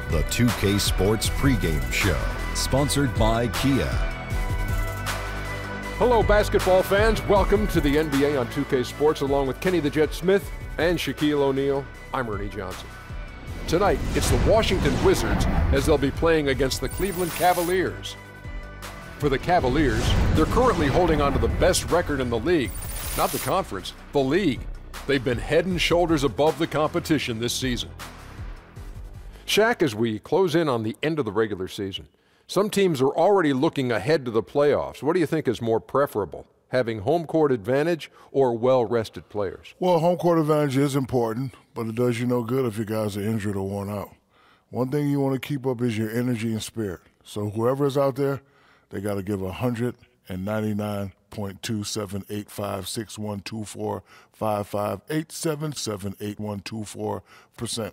The 2K Sports pregame show, sponsored by Kia. Hello, basketball fans. Welcome to the NBA on 2K Sports, along with Kenny the Jet Smith and Shaquille O'Neal. I'm Ernie Johnson. Tonight, it's the Washington Wizards as they'll be playing against the Cleveland Cavaliers. For the Cavaliers, they're currently holding on to the best record in the league. Not the conference, the league. They've been head and shoulders above the competition this season. Shaq, as we close in on the end of the regular season, some teams are already looking ahead to the playoffs. What do you think is more preferable, having home court advantage or well-rested players? Well, home court advantage is important, but it does you no good if your guys are injured or worn out. One thing you want to keep up is your energy and spirit. So whoever is out there, they got to give 199.27856124558778124%.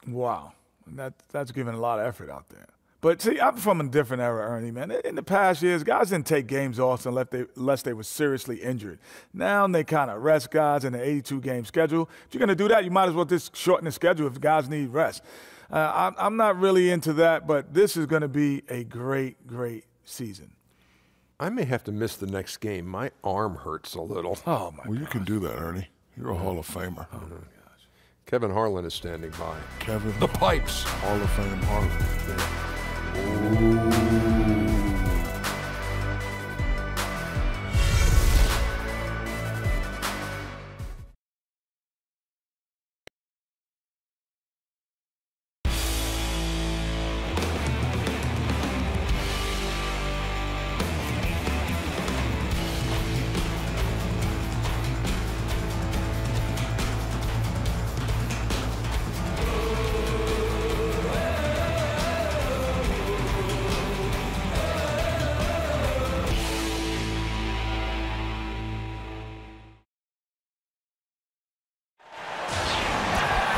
Wow. That's giving a lot of effort out there. But see, I'm from a different era, Ernie, man. In the past years, guys didn't take games off unless they were seriously injured. Now they kind of rest guys in an 82-game schedule. If you're going to do that, you might as well just shorten the schedule if guys need rest. I'm not really into that, but this is going to be a great, great season. I may have to miss the next game. My arm hurts a little. Oh, my God. Well, you can do that, Ernie. You're a Hall of Famer. Oh, my gosh. Kevin Harlan is standing by. Kevin. The Pipes. Hall of Fame Harlan.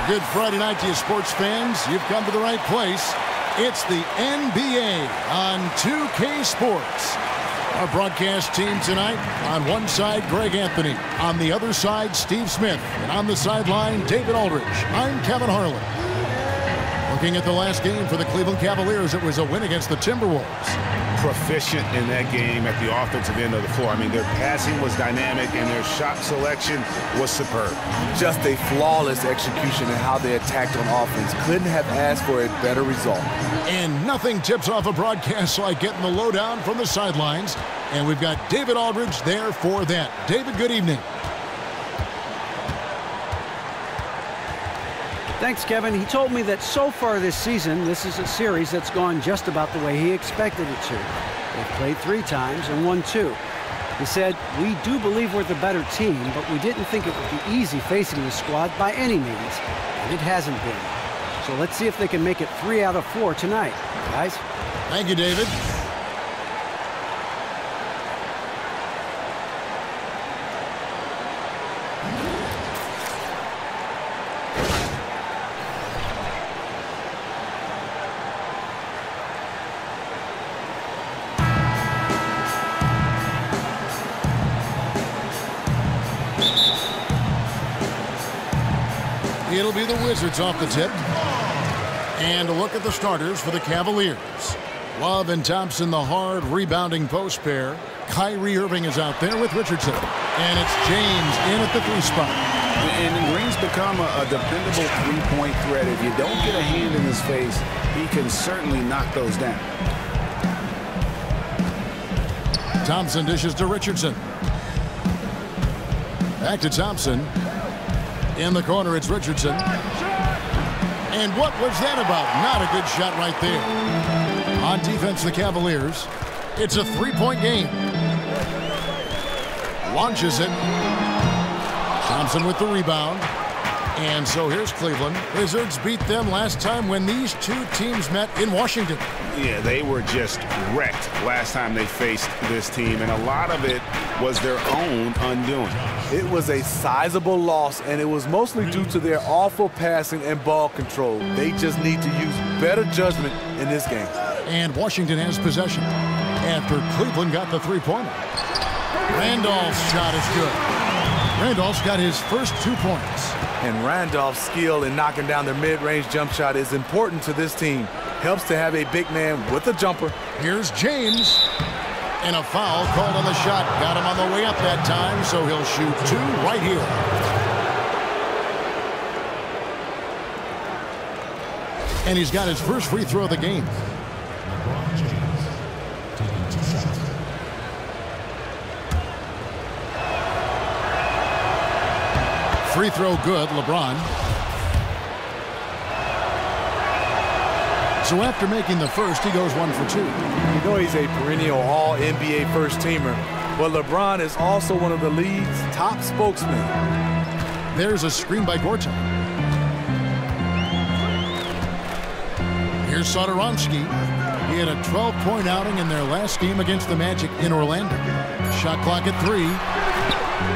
Good Friday night to you, sports fans. You've come to the right place. It's the NBA on 2K Sports. Our broadcast team tonight, on one side, Greg Anthony. On the other side, Steve Smith. And on the sideline, David Aldridge. I'm Kevin Harlan. Looking at the last game for the Cleveland Cavaliers, it was a win against the Timberwolves. Proficient in that game at the offensive end of the floor. I mean, their passing was dynamic and their shot selection was superb. Just a flawless execution in how they attacked on offense. Couldn't have asked for a better result. And nothing tips off a broadcast like getting the lowdown from the sidelines. And we've got David Aldridge there for that. David, good evening. Thanks, Kevin. He told me that so far this season, this is a series that's gone just about the way he expected it to. They've played 3 times and won 2. He said, "We do believe we're the better team, but we didn't think it would be easy facing the squad by any means, and it hasn't been. So let's see if they can make it 3 out of 4 tonight, guys." Thank you, David. It'll be the Wizards off the tip. And a look at the starters for the Cavaliers. Love and Thompson, the hard rebounding post pair. Kyrie Irving is out there with Richardson. And it's James in at the 3 spot. And Green's become a dependable three-point threat. If you don't get a hand in his face, he can certainly knock those down. Thompson dishes to Richardson. Back to Thompson. In the corner, it's Richardson. And what was that about? Not a good shot right there. On defense, the Cavaliers. It's a 3-point game. Launches it. Thompson with the rebound. And so here's Cleveland. Wizards beat them last time when these 2 teams met in Washington. Yeah, they were just wrecked last time they faced this team, and a lot of it was their own undoing. It was a sizable loss, and it was mostly due to their awful passing and ball control. They just need to use better judgment in this game. And Washington has possession after Cleveland got the 3-pointer. Randolph's shot is good. Randolph's got his first 2 points. And Randolph's skill in knocking down their mid-range jump shot is important to this team. Helps to have a big man with a jumper. Here's James. And a foul called on the shot. Got him on the way up that time, so he'll shoot 2 right here. And he's got his first free throw of the game. Free throw good, LeBron. So after making the first, he goes 1 for 2. You know he's a perennial all-NBA first-teamer, but LeBron is also one of the league's top spokesmen. There's a screen by Gortat. Here's Satoransky. He had a 12-point outing in their last game against the Magic in Orlando. Shot clock at 3.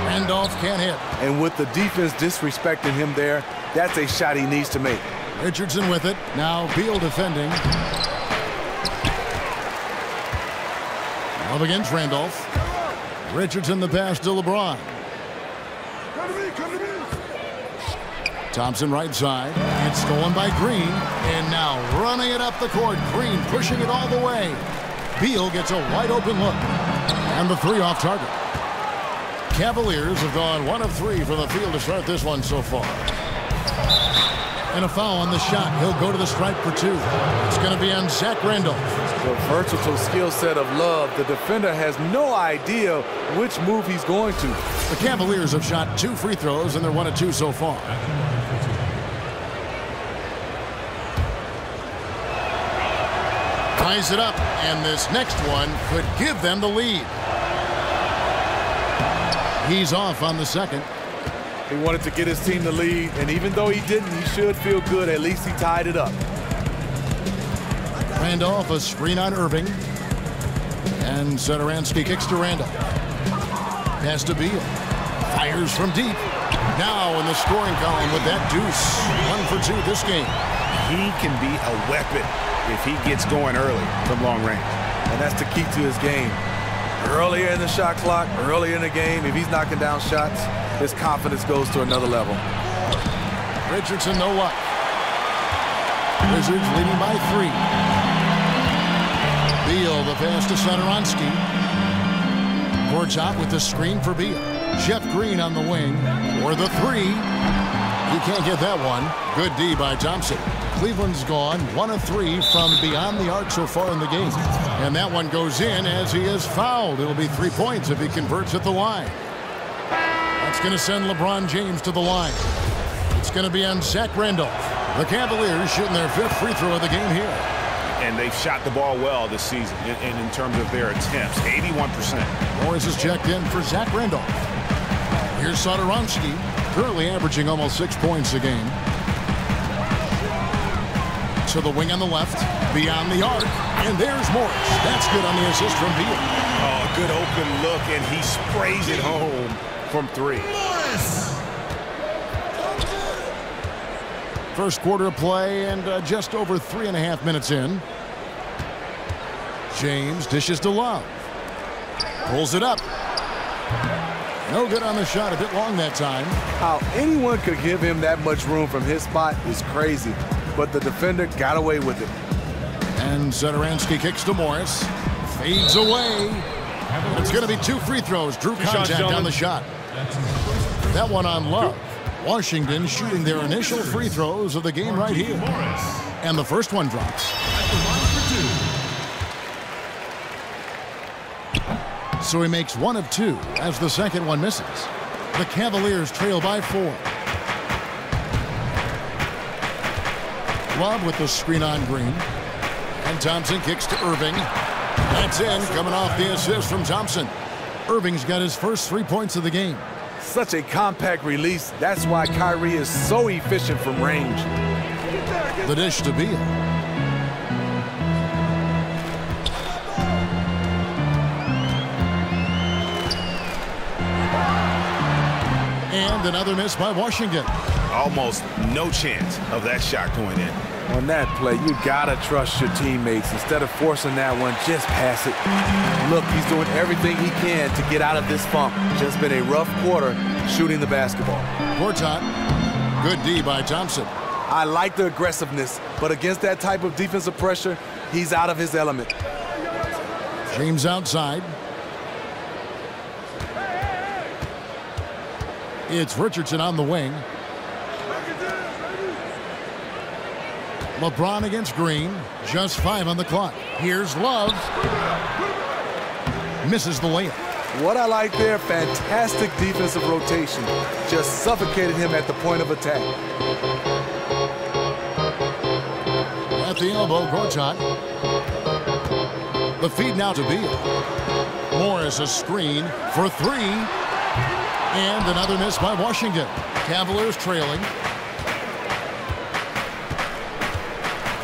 Randolph can't hit. And with the defense disrespecting him there, that's a shot he needs to make. Richardson with it. Now Beal defending. Up against Randolph. Richardson the pass to LeBron. Thompson right side. It's stolen by Green. And now running it up the court. Green pushing it all the way. Beal gets a wide open look. And the 3 off target. Cavaliers have gone 1 of 3 from the field to start this one so far. And a foul on the shot. He'll go to the stripe for 2. It's going to be on Zach Randolph. The versatile skill set of Love. The defender has no idea which move he's going to. The Cavaliers have shot 2 free throws, and they're 1 of 2 so far. Ties it up, and this next one could give them the lead. He's off on the second. He wanted to get his team the lead, and even though he didn't, he should feel good. At least he tied it up. Randolph, a screen on Irving. And Satoransky kicks to Randolph. Pass to Beal. Fires from deep. Now in the scoring column with that deuce. 1 for 2 this game. He can be a weapon if he gets going early from long range. And that's the key to his game. Earlier in the shot clock, earlier in the game, if he's knocking down shots, his confidence goes to another level. Richardson, no luck. Wizards leading by 3. Beal, the pass to Satoransky. Gortat with the screen for Beal. Jeff Green on the wing for the 3. He can't get that one. Good D by Thompson. Cleveland's gone 1 of 3 from beyond the arc so far in the game. And that one goes in as he is fouled. It'll be 3 points if he converts at the line. That's going to send LeBron James to the line. It's going to be on Zach Randolph. The Cavaliers shooting their 5th free throw of the game here. And they've shot the ball well this season in terms of their attempts, 81%. Morris is checked in for Zach Randolph. Here's Satoransky, currently averaging almost 6 points a game. To the wing on the left, beyond the arc, and there's Morris. That's good on the assist from Beal. Oh, a good open look, and he sprays it home from 3. First quarter of play and just over 3.5 minutes in. James dishes to Love. Pulls it up. No good on the shot, a bit long that time. How anyone could give him that much room from his spot is crazy, but the defender got away with it. And Satoransky kicks to Morris. Fades away. It's going to be 2 free throws. Drew contact on the shot. That one on Love. Washington shooting their initial free throws of the game right here. And the first one drops. So he makes 1 of 2 as the second one misses. The Cavaliers trail by 4. Love with the screen on Green. And Thompson kicks to Irving. That's in, coming off the assist from Thompson. Irving's got his first 3 points of the game. Such a compact release. That's why Kyrie is so efficient from range. The dish to Beal. And another miss by Washington. Almost no chance of that shot going in. On that play, you gotta trust your teammates. Instead of forcing that one, just pass it. Look, he's doing everything he can to get out of this funk. Just been a rough quarter shooting the basketball. Gortat. Good D by Thompson. I like the aggressiveness, but against that type of defensive pressure, he's out of his element. James outside. It's Richardson on the wing. LeBron against Green. Just 5 on the clock. Here's Love. Misses the layup. What I like there, fantastic defensive rotation. Just suffocated him at the point of attack. At the elbow, Gortat. The feed now to Beal. Morris a screen for 3. And another miss by Washington. Cavaliers trailing.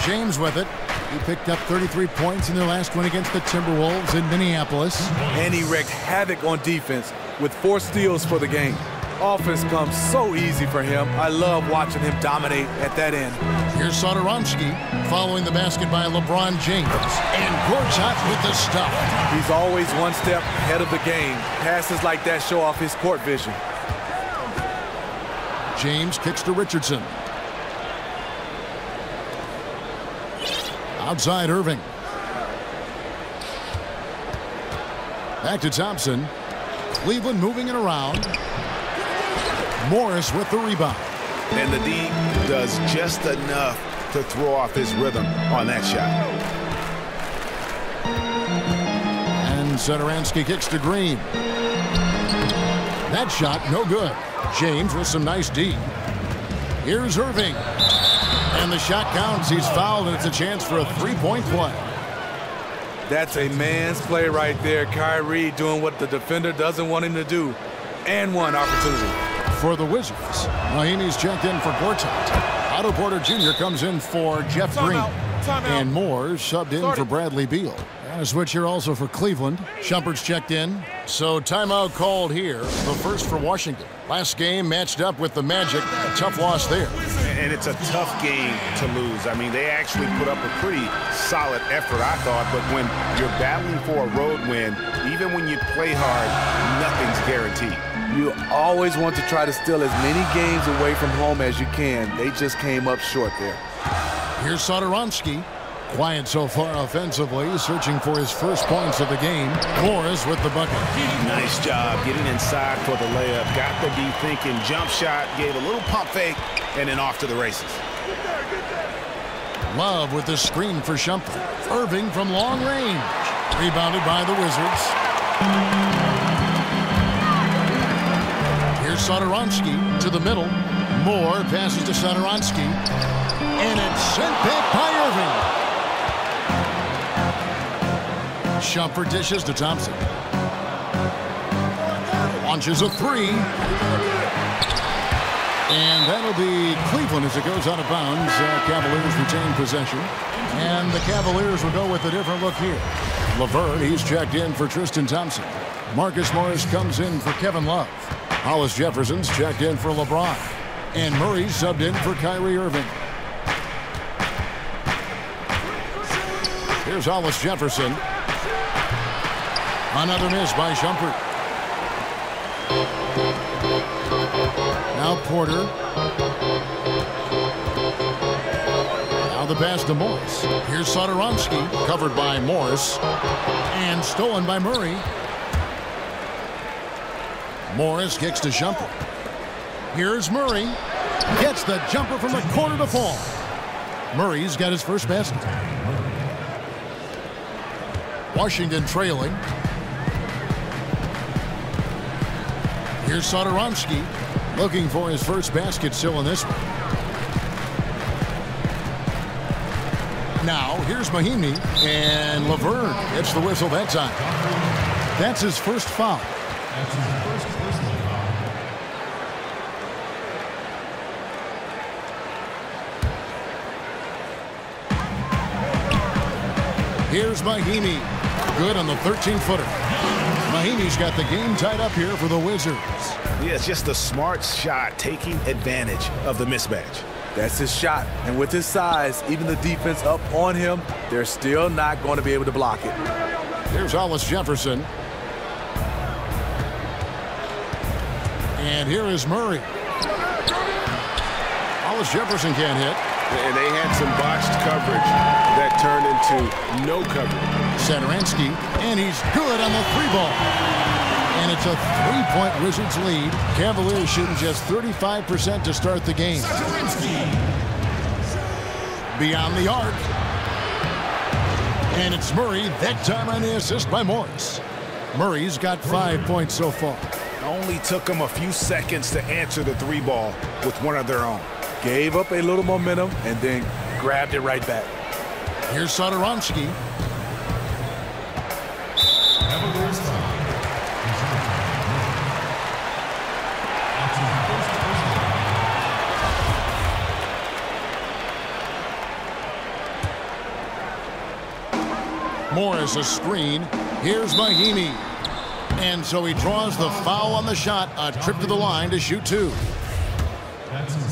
James with it. He picked up 33 points in their last win against the Timberwolves in Minneapolis. And he wreaked havoc on defense with 4 steals for the game. Offense comes so easy for him. I love watching him dominate at that end. Here's Satoransky following the basket by LeBron James. And Gortat with the stuff. He's always one step ahead of the game. Passes like that show off his court vision. James kicks to Richardson. Outside Irving. Back to Thompson. Cleveland moving it around. Morris with the rebound. And the D does just enough to throw off his rhythm on that shot. And Satoransky kicks to Green. That shot no good. James with some nice D. Here's Irving. And the shot counts. He's fouled, and it's a chance for a 3-point play. That's a man's play right there. Kyrie doing what the defender doesn't want him to do. And one opportunity. For the Wizards, Mahinmi's checked in for Gortat. Otto Porter Jr. comes in for Jeff Green. And Moore subbed in for Bradley Beal. And a switch here also for Cleveland. Shumpert's checked in. So timeout called here. The first for Washington. Last game matched up with the Magic. A tough loss there. And it's a tough game to lose. I mean, they actually put up a pretty solid effort, I thought. But when you're battling for a road win, even when you play hard, nothing's guaranteed. You always want to try to steal as many games away from home as you can. They just came up short there. Here's Satoransky. Quiet so far offensively, searching for his first points of the game. Morris with the bucket. Nice job getting inside for the layup. Got the D thinking, jump shot, gave a little pump fake, and then off to the races. Love with the screen for Shumpert. Irving from long range. Rebounded by the Wizards. Here's Satoransky to the middle. Moore passes to Satoransky. And it's sent back by Irving. Shumpert dishes to Thompson. Launches a 3. And that'll be Cleveland as it goes out of bounds. Cavaliers retain possession. And the Cavaliers will go with a different look here. Laverne, he's checked in for Tristan Thompson. Marcus Morris comes in for Kevin Love. Hollis Jefferson's checked in for LeBron. And Murray subbed in for Kyrie Irving. Here's Hollis Jefferson. Another miss by Shumpert. Now Porter. Now the pass to Morris. Here's Satoransky, covered by Morris. And stolen by Murray. Morris kicks to Shumpert. Here's Murray. Gets the jumper from the corner to fall. Murray's got his first basket. Washington trailing. Here's Satoransky looking for his first basket still in this one. Now here's Mahinmi, and Laverne gets the whistle that time. That's his first foul. Here's Mahinmi. Good on the 13-footer. Mahinmi's got the game tied up here for the Wizards. Yeah, it's just a smart shot, taking advantage of the mismatch. That's his shot. And with his size, even the defense up on him, they're still not going to be able to block it. Here's Hollis Jefferson. And here is Murray. Hollis Jefferson can't hit. And they had some botched coverage that turned into no coverage. Satoransky, and he's good on the 3-ball. And it's a 3-point Wizards lead. Cavaliers shooting just 35% to start the game. Beyond the arc. And it's Murray, that time on the assist by Morris. Murray's got 5 points so far. Only took them a few seconds to answer the 3-ball with one of their own. Gave up a little momentum and then grabbed it right back. Here's Satoransky. Morris a screen. Here's Mahinmi. And so he draws the foul on the shot. A trip to the line to shoot 2.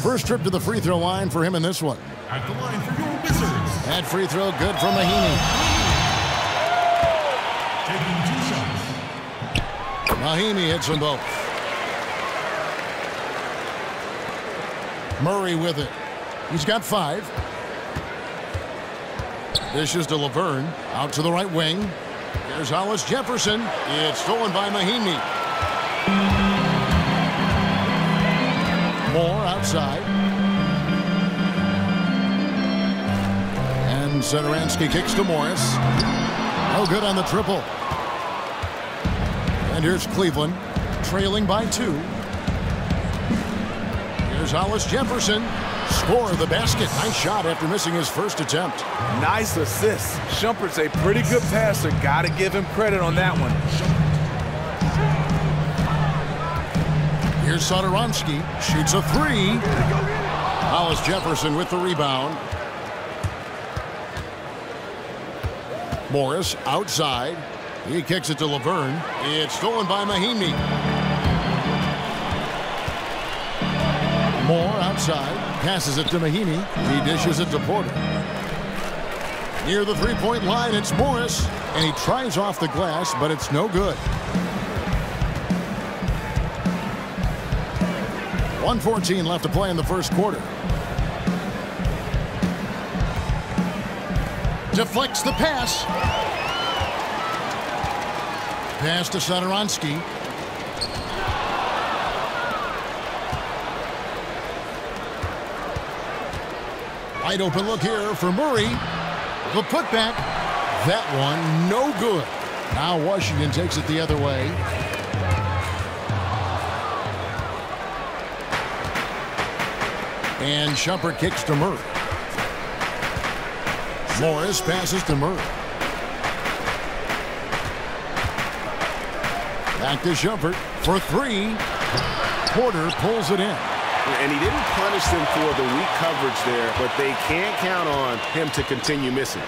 First trip to the free throw line for him in this one. At the line for your Wizards. That free throw good from Mahinmi. Taking 2 shots. Mahinmi hits them both. Murray with it. He's got 5. Dishes to Laverne. Out to the right wing. Here's Hollis Jefferson. It's stolen by Mahinmi. Moore outside. And Satoransky kicks to Morris. No good on the triple. And here's Cleveland, trailing by 2. Here's Hollis Jefferson. Score the basket. Nice shot after missing his first attempt. Nice assist. Shumpert's a pretty good passer. Got to give him credit on that one. Here's Satoransky. Shoots a 3. Hollis Jefferson with the rebound. Morris outside. He kicks it to Laverne. It's stolen by Mahinmi. Moore outside. Passes it to Mahinmi. He dishes it to Porter. Near the 3-point line, it's Morris. And he tries off the glass, but it's no good. 1:14 left to play in the first quarter. Deflects the pass. Pass to Satoransky. Wide open look here for Murray. The putback. That one no good. Now Washington takes it the other way. And Shumpert kicks to Murray. Morris passes to Murray. Back to Shumpert for 3. Porter pulls it in. And he didn't punish them for the weak coverage there, but they can't count on him to continue missing.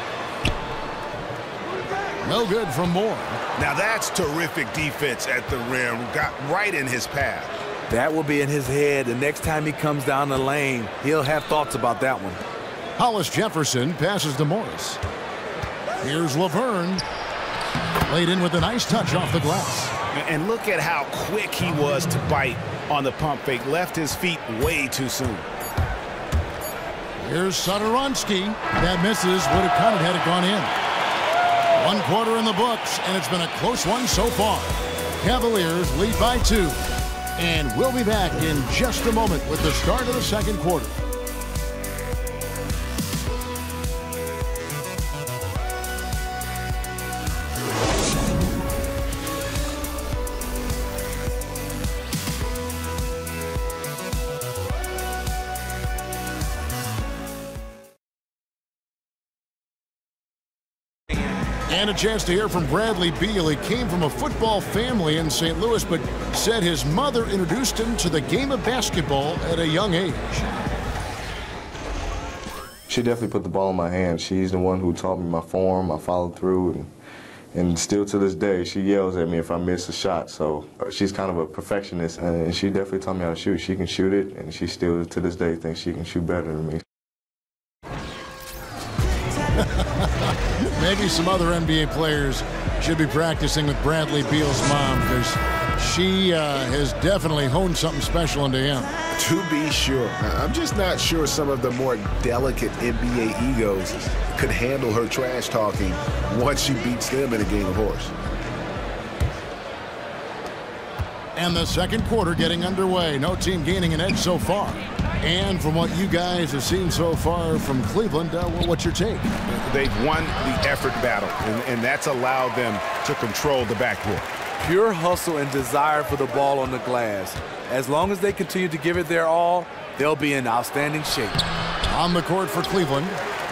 No good from Moore. Now that's terrific defense at the rim. Got right in his path. That will be in his head. The next time he comes down the lane, he'll have thoughts about that one. Hollis Jefferson passes to Morris. Here's Laverne. Laid in with a nice touch off the glass. And look at how quick he was to bite on the pump fake. Left his feet way too soon. Here's Satoransky. That misses. Would have counted had it gone in. 1 quarter in the books, and it's been a close one so far. Cavaliers lead by 2. And we'll be back in just a moment with the start of the second quarter. And a chance to hear from Bradley Beal. He came from a football family in St. Louis, but said his mother introduced him to the game of basketball at a young age. She definitely put the ball in my hand. She's the one who taught me my form, I followed through, and still to this day, she yells at me if I miss a shot. So she's kind of a perfectionist, and she definitely taught me how to shoot. She can shoot it, and she still, to this day, thinks she can shoot better than me. Maybe some other NBA players should be practicing with Bradley Beal's mom, because She has definitely honed something special into him. To be sure. I'm just not sure some of the more delicate NBA egos could handle her trash talking once she beats them in a game of horse. And the second quarter getting underway. No team gaining an edge so far. And from what you guys have seen so far from Cleveland, what's your take? They've won the effort battle, and that's allowed them to control the backcourt. Pure hustle and desire for the ball on the glass. As long as they continue to give it their all, they'll be in outstanding shape. On the court for Cleveland,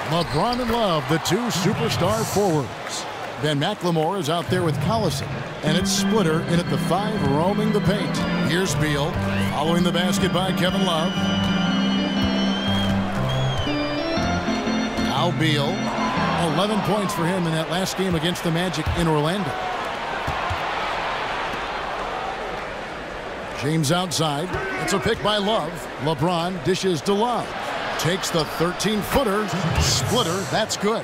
LeBron and Love, the two superstar forwards. Ben McLemore is out there with Collison, and it's Splitter in at the 5 roaming the paint. Here's Beal, following the basket by Kevin Love. Now Beal, 11 points for him in that last game against the Magic in Orlando. James outside. It's a pick by Love. LeBron dishes to Love. Takes the 13-footer. Splitter. That's good.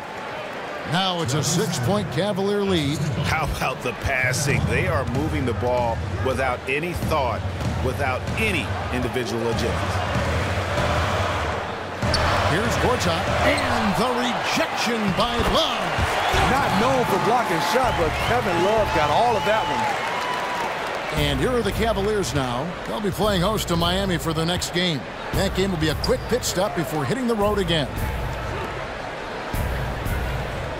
Now it's a 6-point Cavalier lead. How about the passing? They are moving the ball without any thought, without any individual agility. Here's Gortat. And the rejection by Love. Not known for blocking shot, but Kevin Love got all of that one. And here are the Cavaliers now. They'll be playing host to Miami for the next game. That game will be a quick pit stop before hitting the road again.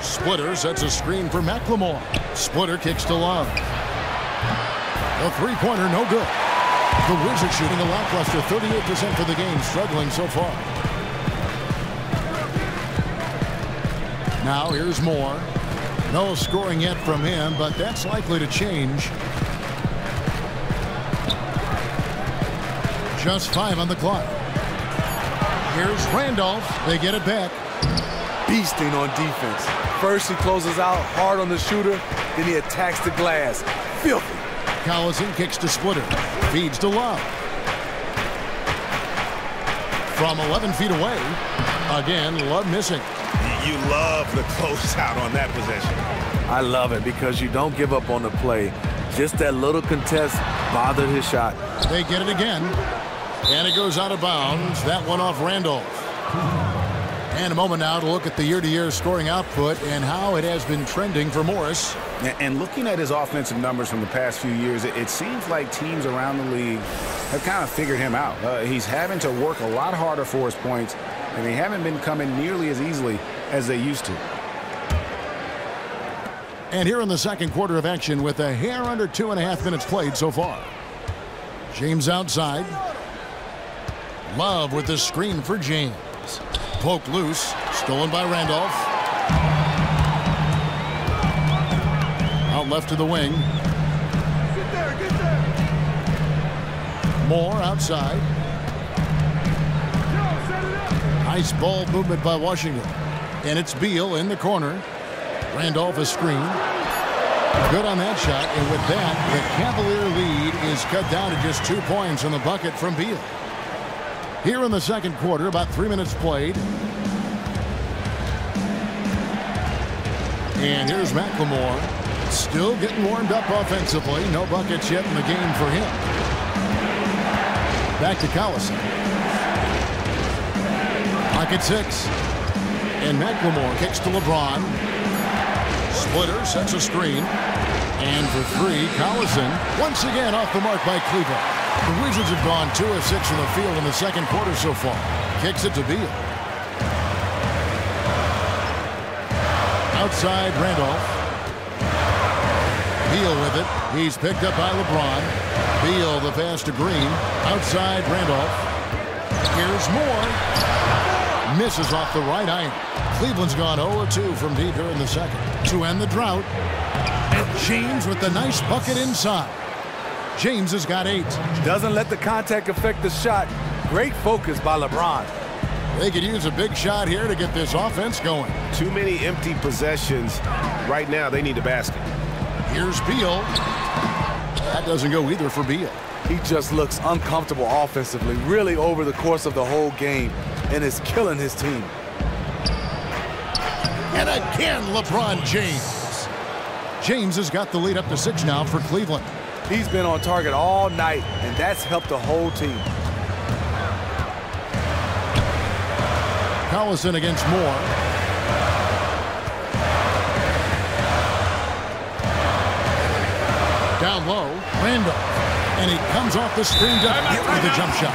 Splitter sets a screen for McLemore. Splitter kicks to Love. The three-pointer, no good. The Wizards shooting a lackluster 38% for the game, struggling so far. Now here's Moore. No scoring yet from him, but that's likely to change. Just 5 on the clock. Here's Randolph. They get it back. Beasting on defense. First he closes out hard on the shooter, then he attacks the glass. Filthy. Collison kicks to Splitter. Feeds to Love. From 11 feet away. Again, Love missing. You love the closeout on that possession. I love it because you don't give up on the play. Just that little contest bothered his shot. They get it again. And it goes out of bounds. That one off Randolph. And a moment now to look at the year-to-year scoring output and how it has been trending for Morris. And looking at his offensive numbers from the past few years, it seems like teams around the league have kind of figured him out. He's having to work a lot harder for his points, and they haven't been coming nearly as easily as they used to. And here in the second quarter of action with a hair under 2.5 minutes played so far. James outside. Love with the screen for James. Poked loose. Stolen by Randolph. Out left to the wing. Get there, get there. Moore outside. Nice ball movement by Washington. And it's Beal in the corner. Randolph a screen. Good on that shot. And with that, the Cavalier lead is cut down to just 2 points in the bucket from Beal. Here in the second quarter, about 3 minutes played. And here's McLemore. Still getting warmed up offensively. No buckets yet in the game for him. Back to Collison. Clock at 6. And McLemore kicks to LeBron. Splitter sets a screen. And for 3, Collison once again off the mark by Cleveland. The Wizards have gone 2 of 6 from the field in the second quarter so far. Kicks it to Beal. Outside Randolph. Beal with it. He's picked up by LeBron. Beal the pass to Green. Outside Randolph. Here's Moore. Misses off the right iron. Cleveland's gone 0-2 from deep here in the second. To end the drought. And James with the nice bucket inside. James has got 8. Doesn't let the contact affect the shot. Great focus by LeBron. They could use a big shot here to get this offense going. Too many empty possessions. Right now, they need a basket. Here's Beal. That doesn't go either for Beal. He just looks uncomfortable offensively, really over the course of the whole game, and is killing his team. And again, LeBron James. James has got the lead up to 6 now for Cleveland. He's been on target all night, and that's helped the whole team. Collison against Moore. Down low, Randolph. And he comes off the screen to hit with a jump shot.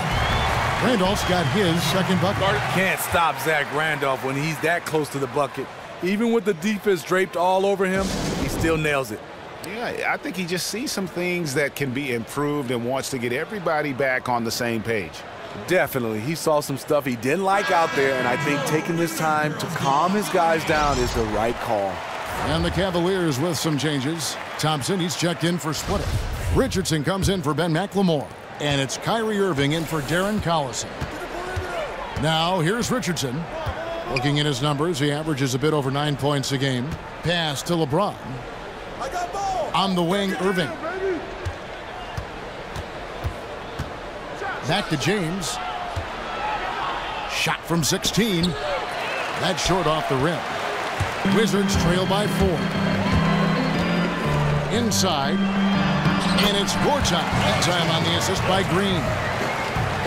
Randolph's got his second bucket. Can't stop Zach Randolph when he's that close to the bucket. Even with the defense draped all over him, he still nails it. Yeah, I think he just sees some things that can be improved and wants to get everybody back on the same page. Definitely. He saw some stuff he didn't like out there, and I think taking this time to calm his guys down is the right call. And the Cavaliers with some changes. Thompson, he's checked in for Splitter. Richardson comes in for Ben McLemore. And it's Kyrie Irving in for Darren Collison. Now, here's Richardson. Looking at his numbers, he averages a bit over 9 points a game. Pass to LeBron. On the wing, Irving. Back to James. Shot from 16. That's short off the rim. Wizards trail by 4. Inside. And it's Gortat. That time on the assist by Green.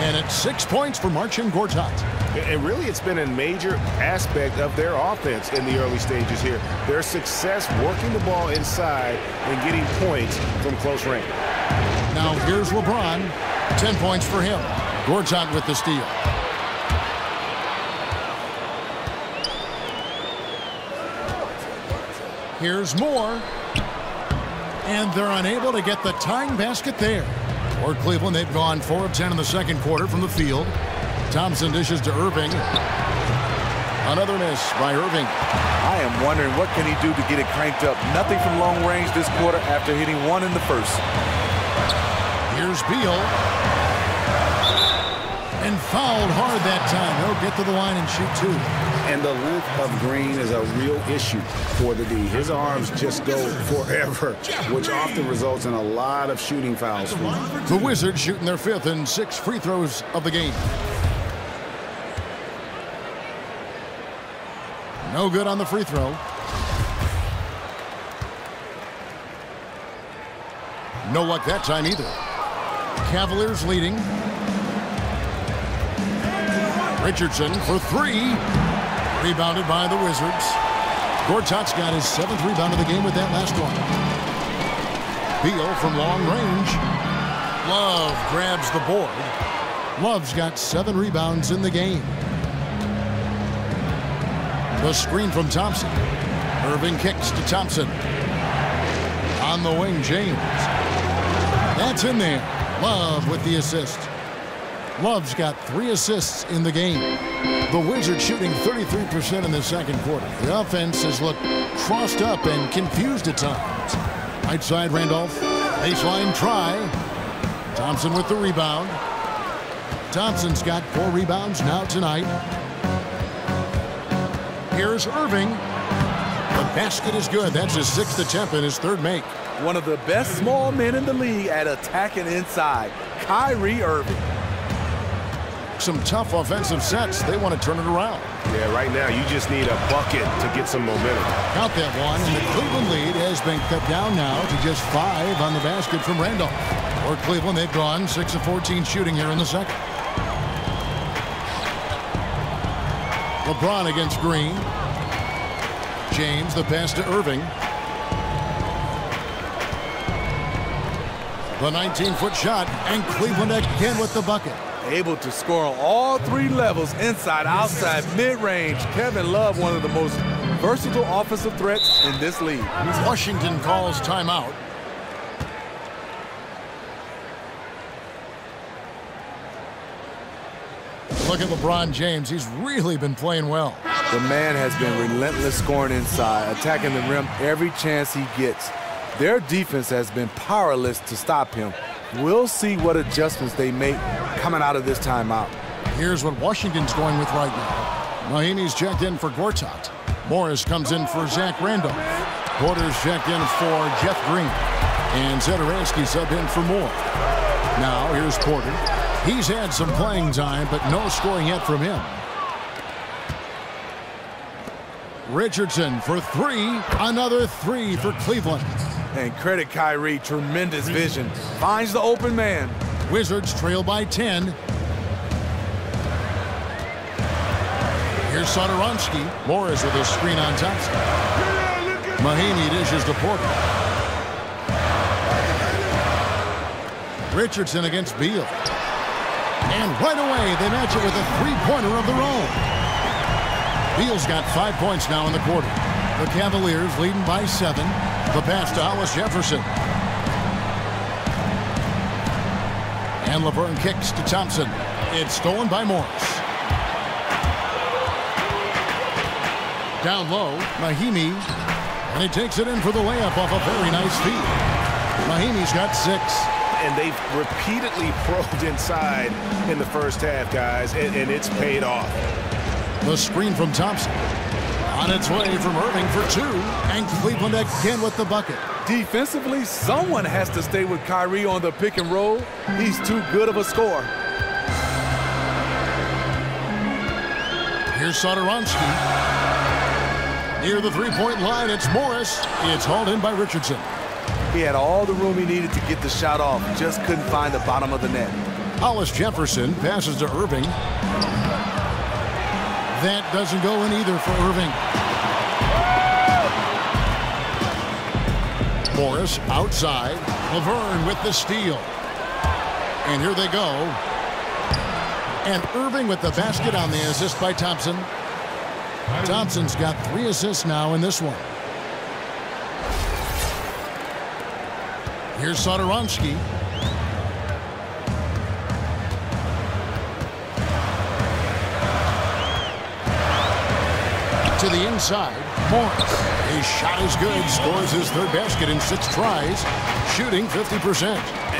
And it's 6 points for Marcin Gortat. And really, it's been a major aspect of their offense in the early stages here. Their success working the ball inside and getting points from close range. Now here's LeBron. 10 points for him. Gortat with the steal. Here's Moore. And they're unable to get the tying basket there. For Cleveland, they've gone 4 of 10 in the second quarter from the field. Thompson dishes to Irving. Another miss by Irving. I am wondering what can he do to get it cranked up. Nothing from long range this quarter after hitting 1 in the first. Here's Beal. And fouled hard that time. He'll get to the line and shoot 2. And the length of Green is a real issue for the D. His arms just go forever, which often results in a lot of shooting fouls. The Wizards shooting their 5th and 6th free throws of the game. No good on the free throw. No luck that time either. Cavaliers leading. Richardson for 3. Rebounded by the Wizards. Gortat's got his 7th rebound of the game with that last one. Beal from long range. Love grabs the board. Love's got 7 rebounds in the game. The screen from Thompson. Irving kicks to Thompson. On the wing, James. That's in there. Love with the assist. Love's got 3 assists in the game. The Wizards shooting 33% in the second quarter. The offense has looked crossed up and confused at times. Right side, Randolph. Baseline try. Thompson with the rebound. Thompson's got 4 rebounds now tonight. Here's Irving. The basket is good. That's his 6th attempt and his 3rd make. One of the best small men in the league at attacking inside, Kyrie Irving. Some tough offensive sets. They want to turn it around. Yeah, right now you just need a bucket to get some momentum. Count that one, and the Cleveland lead has been cut down now to just 5 on the basket from Randolph. For Cleveland, they've gone 6 of 14 shooting here in the second. LeBron against Green. James, the pass to Irving. The 19-foot shot, and Cleveland again with the bucket. Able to score on all 3 levels, inside, outside, mid-range. Kevin Love, one of the most versatile offensive threats in this league. Washington calls timeout. Look at LeBron James. He's really been playing well. The man has been relentless scoring inside, attacking the rim every chance he gets. Their defense has been powerless to stop him. We'll see what adjustments they make coming out of this timeout. Here's what Washington's going with right now. Mahinmi's checked in for Gortat. Morris comes in for Zach Randolph. Porter's checked in for Jeff Green. And Zedoransky subbed in for Moore. Now here's Porter. He's had some playing time, but no scoring yet from him. Richardson for 3. Another 3 for Cleveland. And credit Kyrie, tremendous vision. Finds the open man. Wizards trail by 10. Here's Satoransky. Morris with a screen on Thompson. Mahinmi dishes to Porter. Richardson against Beal. And right away, they match it with a three-pointer of their own. Beal's got 5 points now in the quarter. The Cavaliers leading by 7. The pass to Hollis Jefferson. And Laverne kicks to Thompson. It's stolen by Morris. Down low, Mahinmi. And he takes it in for the layup off a very nice feed. Mahinmi's got 6. And they've repeatedly probed inside in the first half, guys, and it's paid off. The screen from Thompson. On its way from Irving for 2. And Cleveland again with the bucket. Defensively, someone has to stay with Kyrie on the pick and roll. He's too good of a scorer. Here's Satoransky. Near the three-point line, it's Morris. It's hauled in by Richardson. He had all the room he needed to get the shot off. Just couldn't find the bottom of the net. Hollis Jefferson passes to Irving. That doesn't go in either for Irving. Morris outside. Laverne with the steal. And here they go. And Irving with the basket on the assist by Thompson. Thompson's got 3 assists now in this one. Here's Satoransky. To the inside, Morris. His shot is good, scores his 3rd basket in 6 tries, shooting 50%.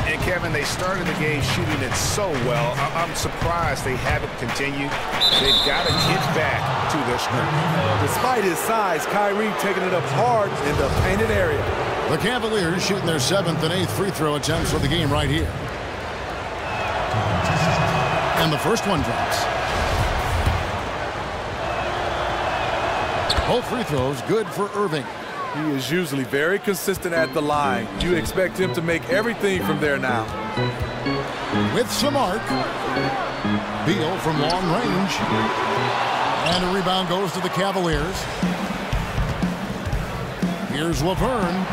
And Kevin, they started the game shooting it so well. I'm surprised they haven't continued. They've got to get back to their strength. Despite his size, Kyrie taking it up hard in the painted area. The Cavaliers shooting their 7th and 8th free throw attempts for the game right here. And the first one drops. Both free throws good for Irving. He is usually very consistent at the line. You expect him to make everything from there now. With some arc. Beal from long range. And a rebound goes to the Cavaliers. Here's Laverne.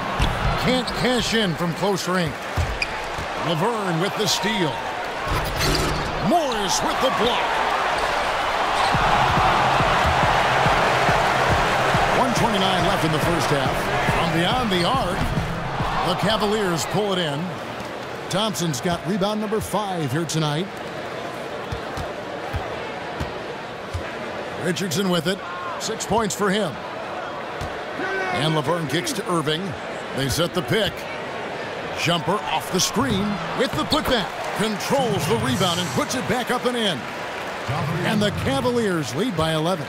Can't cash in from close range. Laverne with the steal. Morris with the block. 1:29 left in the first half. From beyond the arc, the Cavaliers pull it in. Thompson's got rebound number 5 here tonight. Richardson with it. 6 points for him. And Laverne kicks to Irving. They set the pick. Jumper off the screen with the putback. Controls the rebound and puts it back up and in. And the Cavaliers lead by 11.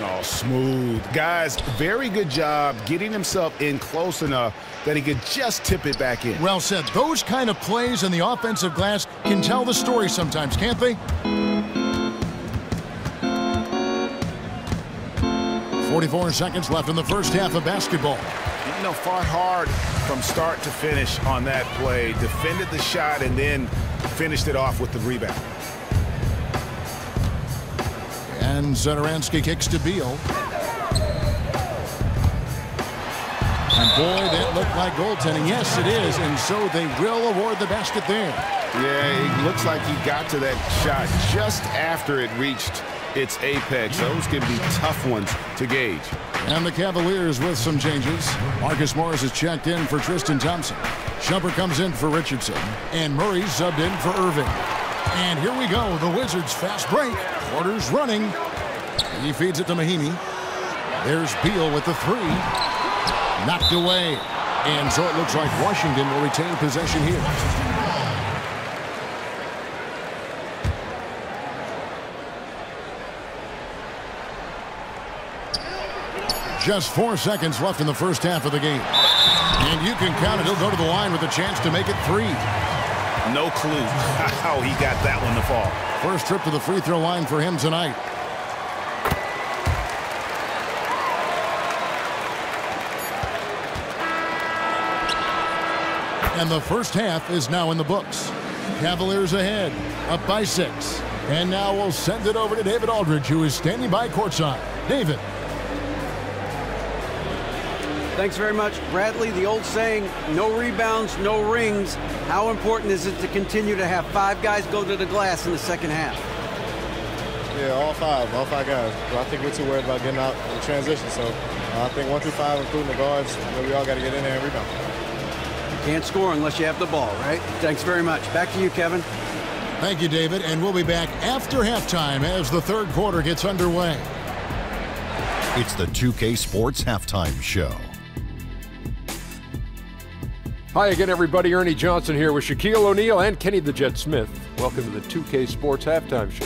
Oh, smooth. Guys, very good job getting himself in close enough that he could just tip it back in. Well said. Those kind of plays in the offensive glass can tell the story sometimes, can't they? 44 seconds left in the first half of basketball. You know, fought hard from start to finish on that play. Defended the shot and then finished it off with the rebound. And Satoransky kicks to Beal. And boy, that looked like goaltending. Yes, it is. And so they will award the basket there. Yeah, it looks like he got to that shot just after it reached its apex. Those can be tough ones to gauge. And the Cavaliers with some changes. Marcus Morris is checked in for Tristan Thompson. Shumpert comes in for Richardson. And Murray subbed in for Irving. And here we go. The Wizards fast break. Porter's running. He feeds it to Mahinmi. There's Beal with the 3. Knocked away. And so it looks like Washington will retain possession here. Just 4 seconds left in the first half of the game. And you can count it. He'll go to the line with a chance to make it 3. No clue how he got that one to fall. First trip to the free throw line for him tonight. And the first half is now in the books. Cavaliers ahead, up by 6. And now we'll send it over to David Aldridge, who is standing by courtside. David. Thanks very much, Bradley. The old saying, no rebounds, no rings. How important is it to continue to have 5 guys go to the glass in the second half? Yeah, all five guys. But I think we're too worried about getting out in the transition. So I think 1 through 5, including the guards, we all got to get in there and rebound. You can't score unless you have the ball, right? Thanks very much. Back to you, Kevin. Thank you, David. And we'll be back after halftime as the third quarter gets underway. It's the 2K Sports Halftime Show. Hi again, everybody. Ernie Johnson here with Shaquille O'Neal and Kenny the Jet Smith. Welcome to the 2K Sports Halftime Show.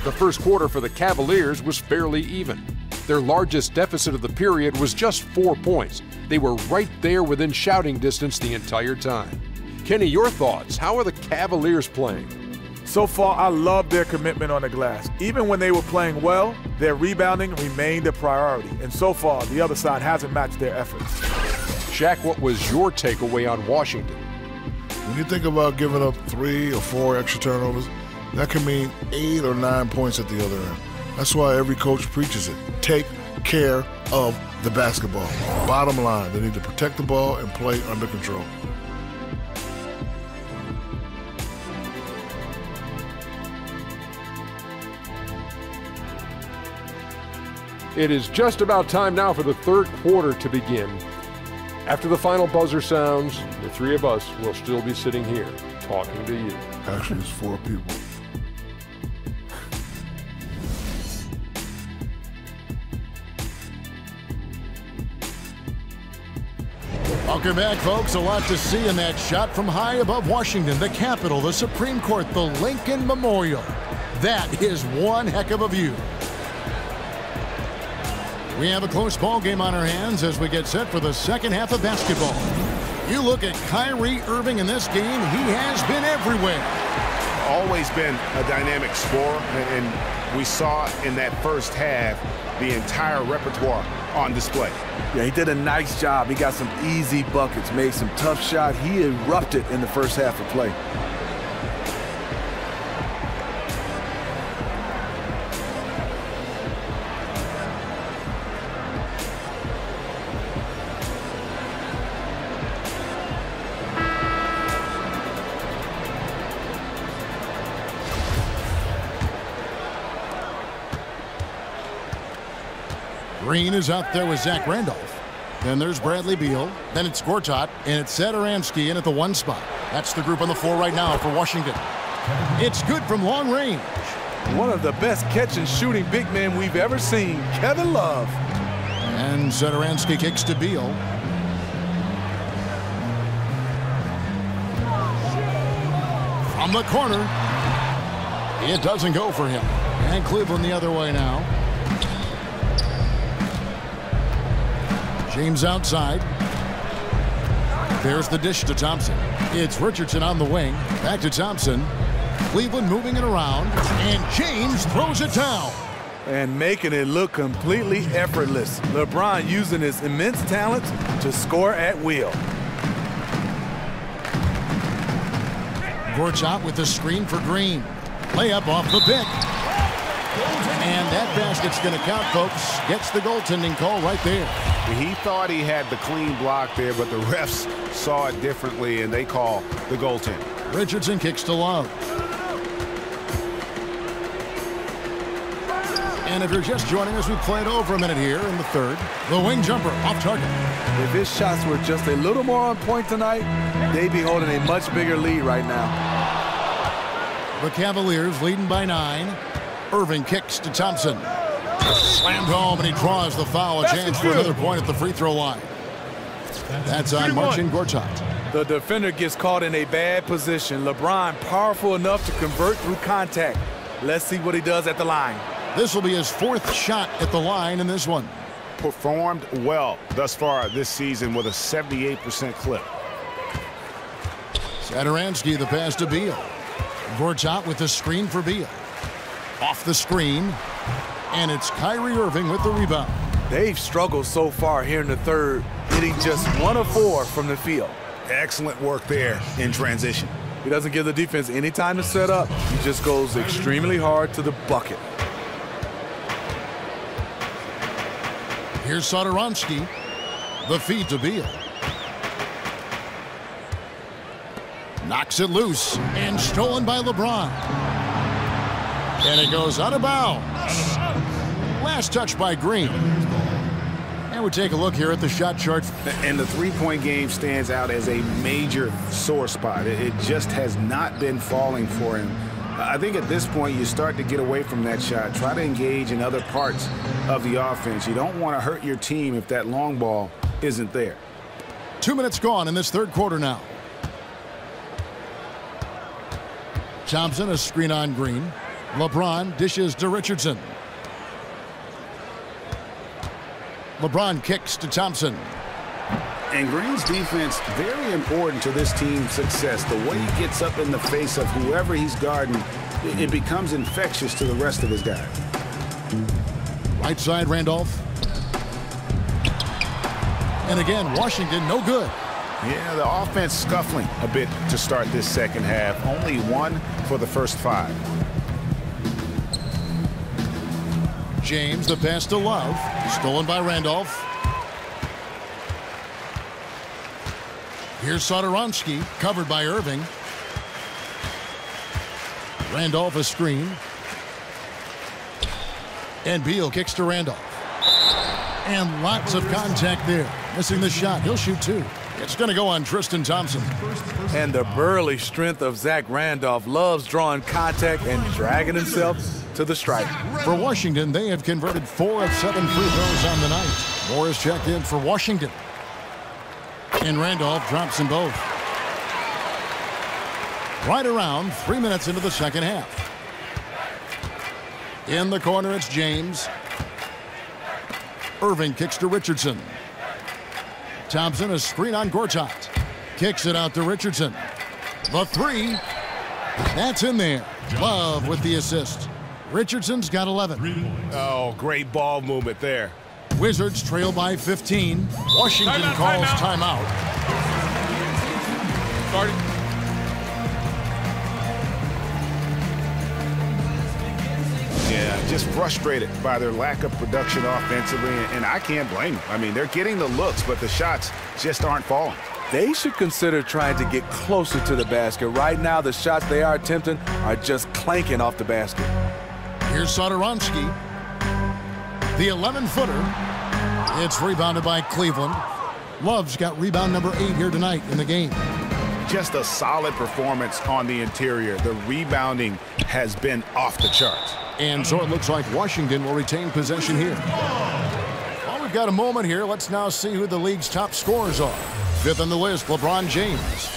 The first quarter for the Cavaliers was fairly even. Their largest deficit of the period was just 4 points. They were right there within shouting distance the entire time. Kenny, your thoughts? How are the Cavaliers playing? So far, I love their commitment on the glass. Even when they were playing well, their rebounding remained a priority. And so far, the other side hasn't matched their efforts. Shaq, what was your takeaway on Washington? When you think about giving up 3 or 4 extra turnovers, that can mean 8 or 9 points at the other end. That's why every coach preaches it. Take care of the basketball. Bottom line, they need to protect the ball and play under control. It is just about time now for the third quarter to begin. After the final buzzer sounds, the 3 of us will still be sitting here talking to you. Actually, it's 4 people. Welcome back, folks. A lot to see in that shot from high above Washington, the Capitol, the Supreme Court, the Lincoln Memorial. That is one heck of a view. We have a close ball game on our hands as we get set for the second half of basketball. You look at Kyrie Irving in this game, he has been everywhere. Always been a dynamic scorer, and we saw in that first half the entire repertoire on display. Yeah, he did a nice job. He got some easy buckets, made some tough shots. He erupted in the first half of play. Green is out there with Zach Randolph. Then there's Bradley Beal. Then it's Gortat, and it's Satoransky in at the 1 spot. That's the group on the floor right now for Washington. It's good from long range. One of the best catch and shooting big men we've ever seen, Kevin Love. And Satoransky kicks to Beal. From the corner. It doesn't go for him. And Cleveland the other way now. James outside. There's the dish to Thompson. It's Richardson on the wing. Back to Thompson. Cleveland moving it around. And James throws it down. And making it look completely effortless. LeBron using his immense talent to score at will. Gortat with the screen for Green. Layup off the pick. And that basket's going to count, folks. Gets the goaltending call right there. He thought he had the clean block there, but the refs saw it differently, and they call the goaltending. Richardson kicks to Love. And if you're just joining us, we've played over a minute here in the third. The wing jumper off target. If his shots were just a little more on point tonight, they'd be holding a much bigger lead right now. The Cavaliers leading by 9. Irving kicks to Thompson. Slammed home, and he draws the foul. A chance for another point at the free throw line. That's on Marcin Gortat. The defender gets caught in a bad position. LeBron powerful enough to convert through contact. Let's see what he does at the line. This will be his 4th shot at the line in this one. Performed well thus far this season with a 78% clip. Satoransky the pass to Beal. Gortat with the screen for Beal. Off the screen. And it's Kyrie Irving with the rebound. They've struggled so far here in the third, hitting just 1 of 4 from the field. Excellent work there in transition. He doesn't give the defense any time to set up. He just goes extremely hard to the bucket. Here's Satoransky. The feed to Beal. Knocks it loose and stolen by LeBron. And it goes out of bounds. Last touch by Green. And we take a look here at the shot chart. And the three-point game stands out as a major sore spot. It just has not been falling for him. I think at this point you start to get away from that shot. Try to engage in other parts of the offense. You don't want to hurt your team if that long ball isn't there. 2 minutes gone in this third quarter now. Thompson, a screen on Green. LeBron dishes to Richardson. LeBron kicks to Thompson. And Green's defense, very important to this team's success. The way he gets up in the face of whoever he's guarding, it becomes infectious to the rest of his guys. Right side, Randolph. And again, Washington, no good. Yeah, the offense scuffling a bit to start this second half. Only 1 for the first 5. James, the pass to Love. Stolen by Randolph. Here's Satoransky, covered by Irving. Randolph a screen. And Beal kicks to Randolph. And lots of contact there. Missing the shot. He'll shoot 2. It's going to go on Tristan Thompson. And the burly strength of Zach Randolph loves drawing contact and dragging himself to the stripe. For Washington, they have converted 4 of 7 free throws on the night. Morris checked in for Washington. And Randolph drops them both. Right around 3 minutes into the second half. In the corner, it's James. Irving kicks to Richardson. Thompson, a screen on Gortat. Kicks it out to Richardson. The 3. That's in there. Love with the assist. Richardson's got 11. Oh, great ball movement there. Wizards trail by 15. Washington calls timeout. Yeah, just frustrated by their lack of production offensively, and I can't blame them. I mean, they're getting the looks, but the shots just aren't falling. They should consider trying to get closer to the basket. Right now, the shots they are attempting are just clanking off the basket. Here's Satoransky. The 11-footer. It's rebounded by Cleveland. Love's got rebound number 8 here tonight in the game. Just a solid performance on the interior. The rebounding has been off the charts. And so it looks like Washington will retain possession here. Well, we've got a moment here. Let's now see who the league's top scorers are. 5th on the list, LeBron James.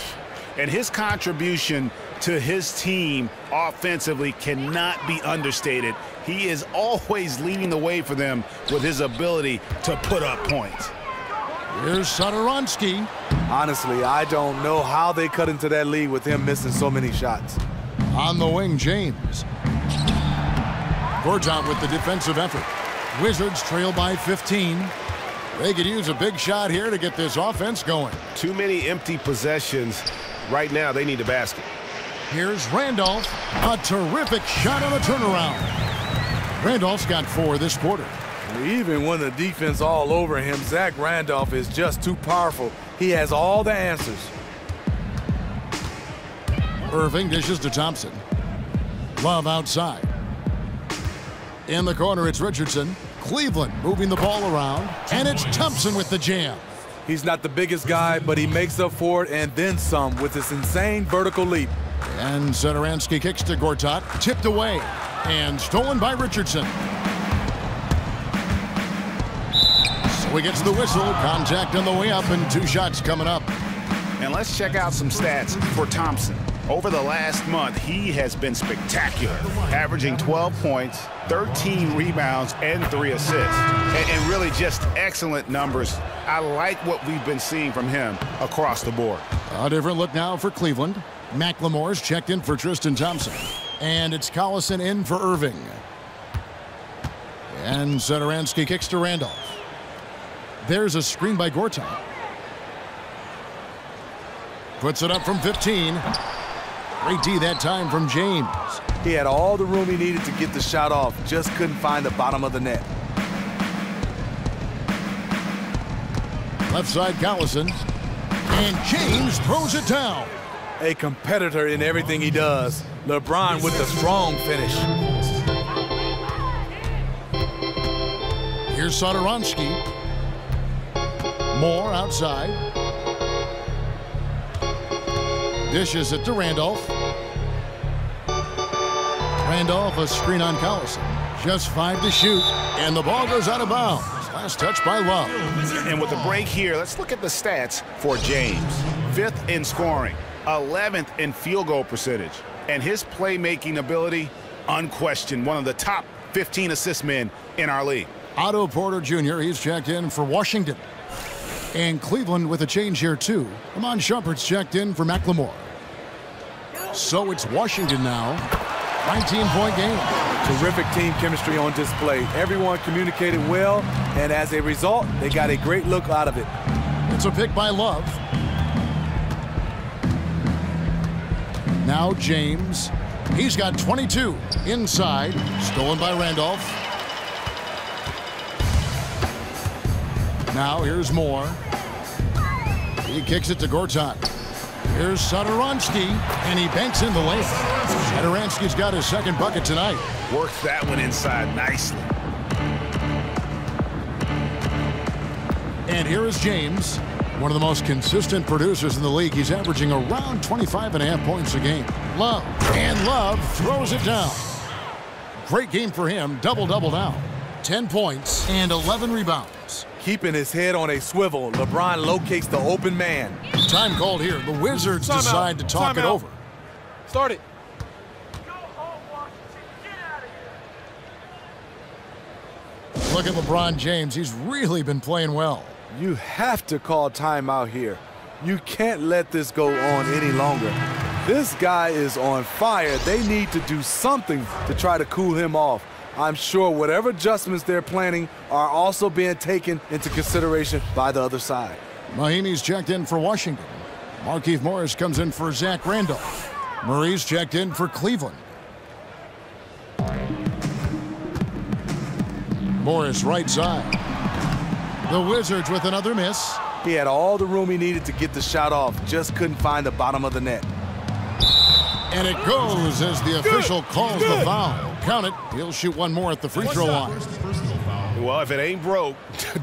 And his contribution to his team offensively cannot be understated. He is always leading the way for them with his ability to put up points. Here's Satoransky. Honestly, I don't know how they cut into that lead with him missing so many shots. On the wing, James. Gortat with the defensive effort. Wizards trail by 15. They could use a big shot here to get this offense going. Too many empty possessions. Right now, they need a basket. Here's Randolph. A terrific shot on a turnaround. Randolph's got 4 this quarter. Even when the defense all over him, Zach Randolph is just too powerful. He has all the answers. Irving dishes to Thompson. Love outside. In the corner, it's Richardson. Cleveland moving the ball around. And it's Thompson with the jam. He's not the biggest guy, but he makes up for it and then some with this insane vertical leap. And Satoransky kicks to Gortat. Tipped away. And stolen by Richardson. So he gets the whistle. Contact on the way up and 2 shots coming up. And let's check out some stats for Thompson. Over the last month, he has been spectacular, averaging 12 points, 13 rebounds, and 3 assists. And really just excellent numbers. I like what we've been seeing from him across the board. A different look now for Cleveland. McLemore's checked in for Tristan Thompson. And it's Collison in for Irving. And Satoransky kicks to Randolph. There's a screen by Gortat. puts it up from 15. Great D that time from James. He had all the room he needed to get the shot off, just couldn't find the bottom of the net. Left side Collison. And James throws it down. A competitor in everything he does. LeBron with the strong finish. Here's Satoransky. Moore outside. Dishes it to Randolph. Randolph, a screen on Collison. Just 5 to shoot, and the ball goes out of bounds. Last touch by Love. And with the break here, let's look at the stats for James. 5th in scoring, 11th in field goal percentage, and his playmaking ability, unquestioned, one of the top 15 assist men in our league. Otto Porter Jr., he's checked in for Washington. And Cleveland with a change here, too. Iman Shumpert's checked in for McLemore. So it's Washington now. 19-point game. Terrific team chemistry on display. Everyone communicated well, and as a result, they got a great look out of it. It's a pick by Love. Now James. He's got 22. Inside. Stolen by Randolph. Now here's Moore. He kicks it to Gortat. Here's Satoransky, and he banks in the lane. Satoransky's got his second bucket tonight. Works that one inside nicely. And here is James, one of the most consistent producers in the league. He's averaging around 25.5 points a game. Love, and Love throws it down. Great game for him, double-double now. 10 points and 11 rebounds. Keeping his head on a swivel, LeBron locates the open man. Time called here. The Wizards decide to talk it over. Start it. Look at LeBron James. He's really been playing well. You have to call timeout here. You can't let this go on any longer. This guy is on fire. They need to do something to try to cool him off. I'm sure whatever adjustments they're planning are also being taken into consideration by the other side. Mahimi's checked in for Washington. Markieff Morris comes in for Zach Randolph. Murray's checked in for Cleveland. Morris right side. The Wizards with another miss. He had all the room he needed to get the shot off, just couldn't find the bottom of the net. And it goes as the official calls the foul. Count it. He'll shoot one more at the free throw line. Well, if it ain't broke,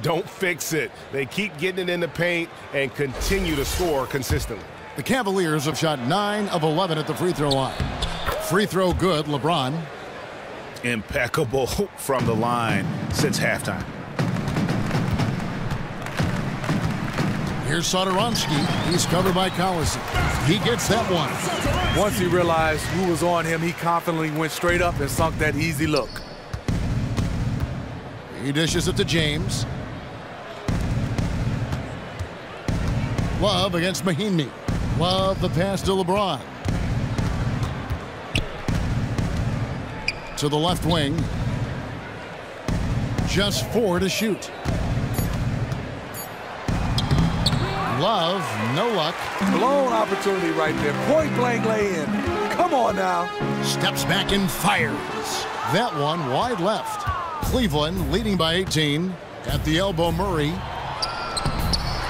don't fix it. They keep getting it in the paint and continue to score consistently. The Cavaliers have shot 9 of 11 at the free throw line. Free throw good, LeBron. Impeccable from the line since halftime. Here's Satoransky. He's covered by Collison. He gets that one. Once he realized who was on him, he confidently went straight up and sunk that easy look. He dishes it to James. Love against Mahinmi. Love the pass to LeBron. To the left wing. Just 4 to shoot. Love, no luck. Blown opportunity right there. Point blank lay in. Come on now. Steps back and fires. That one wide left. Cleveland leading by 18. At the elbow, Murray.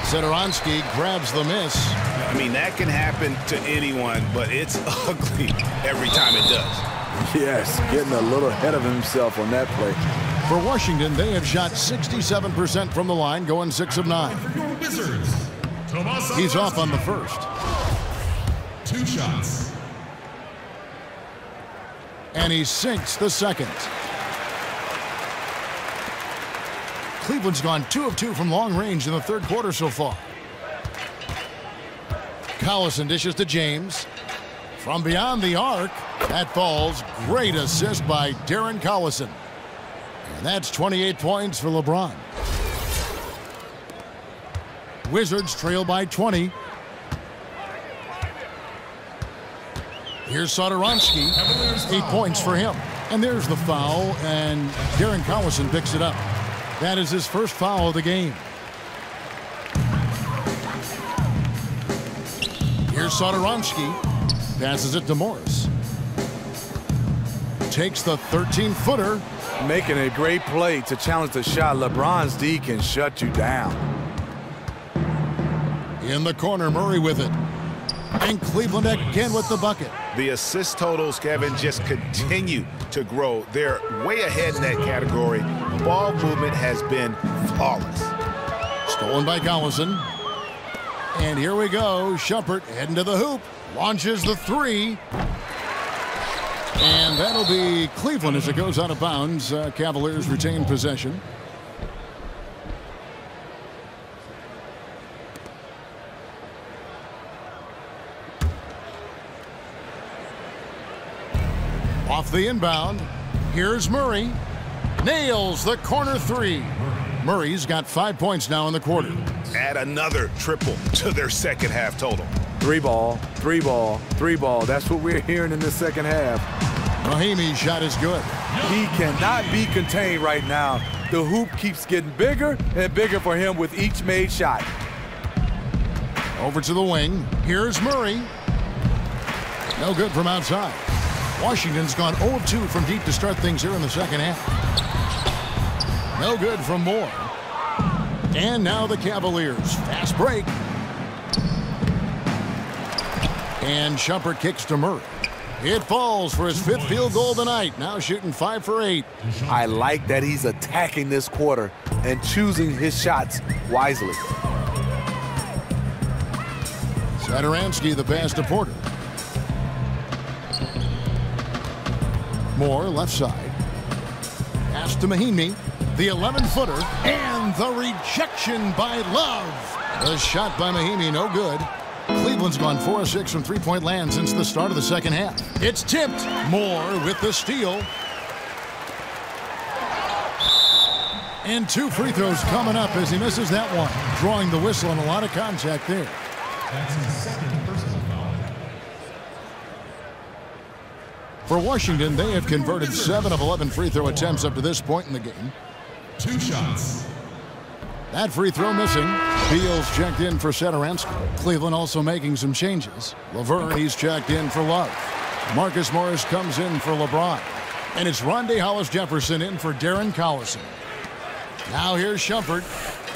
Satoransky grabs the miss. I mean, that can happen to anyone, but it's ugly every time it does. Yes, getting a little ahead of himself on that play. For Washington, they have shot 67% from the line, going 6 of 9. He's off on the first. 2 shots. And he sinks the second. Cleveland's gone 2 of 2 from long range in the third quarter so far. Collison dishes to James. From beyond the arc, that falls. Great assist by Darren Collison. And that's 28 points for LeBron. Wizards trail by 20. Here's Satoransky. 8 points for him. And there's the foul, and Darren Collison picks it up. That is his first foul of the game. Here's Satoransky. Passes it to Morris. Takes the 13-footer. Making a great play to challenge the shot. LeBron's D can shut you down. In the corner, Murray with it. And Cleveland again with the bucket. The assist totals, Kevin, just continue to grow. They're way ahead in that category. Ball movement has been flawless. Stolen by Collison. And here we go. Shumpert heading to the hoop. Launches the three. And that'll be Cleveland as it goes out of bounds. Cavaliers retain possession. Off the inbound. Here's Murray. Nails the corner three. Murray's got 5 points now in the quarter. Add another triple to their second half total. 3 ball, 3 ball, 3 ball. That's what we're hearing in the second half. Mahinmi's shot is good. He cannot be contained right now. The hoop keeps getting bigger and bigger for him with each made shot. Over to the wing. Here's Murray. No good from outside. Washington's gone 0-2 from deep to start things here in the second half. No good from Moore. And now the Cavaliers. Fast break. And Shumpert kicks to Murray. It falls for his 5th field goal tonight. Now shooting 5 for 8. I like that he's attacking this quarter and choosing his shots wisely. Satoransky the pass to Porter. Moore left side. Pass to Mahinmi. The 11-footer. And the rejection by Love. The shot by Mahinmi no good. Cleveland's gone 4-6 from three-point land since the start of the second half. It's tipped. Moore with the steal. And 2 free throws coming up as he misses that one. Drawing the whistle and a lot of contact there. That's his second personal foul. For Washington, they have converted 7 of 11 free throw attempts up to this point in the game. 2 shots. That free throw missing. Beals checked in for Satoransky. Cleveland also making some changes. Laverne, he's checked in for Love. Marcus Morris comes in for LeBron. And it's Rondae Hollis-Jefferson in for Darren Collison. Now here's Shumpert.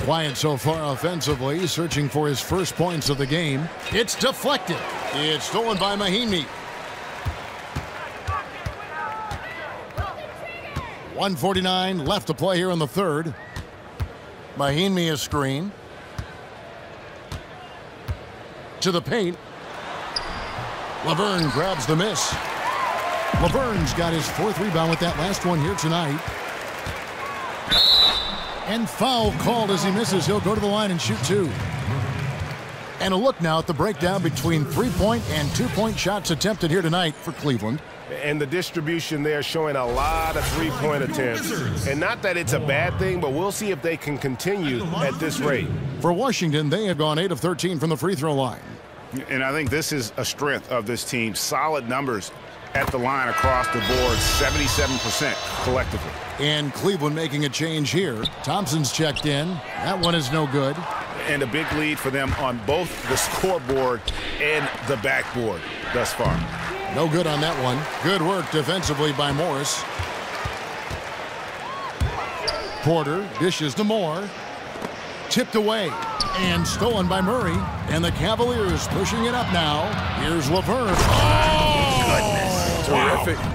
Quiet so far offensively, searching for his first points of the game. It's deflected. It's stolen by Mahinmi. 1:49 left to play here in the third. Mahinmi a screen. To the paint. Laverne grabs the miss. Laverne's got his 4th rebound with that last one here tonight. And foul called as he misses. He'll go to the line and shoot 2. And a look now at the breakdown between 3-point and 2-point shots attempted here tonight for Cleveland. And the distribution there showing a lot of 3-point attempts. And not that it's a bad thing, but we'll see if they can continue at this rate. For Washington, they have gone 8 of 13 from the free throw line. And I think this is a strength of this team. Solid numbers at the line across the board, 77% collectively. And Cleveland making a change here. Thompson's checked in. That one is no good. And a big lead for them on both the scoreboard and the backboard thus far. No good on that one. Good work defensively by Morris. Porter dishes to Moore. Tipped away and stolen by Murray. And the Cavaliers pushing it up now. Here's Laverne. Oh, goodness. Terrific. Wow.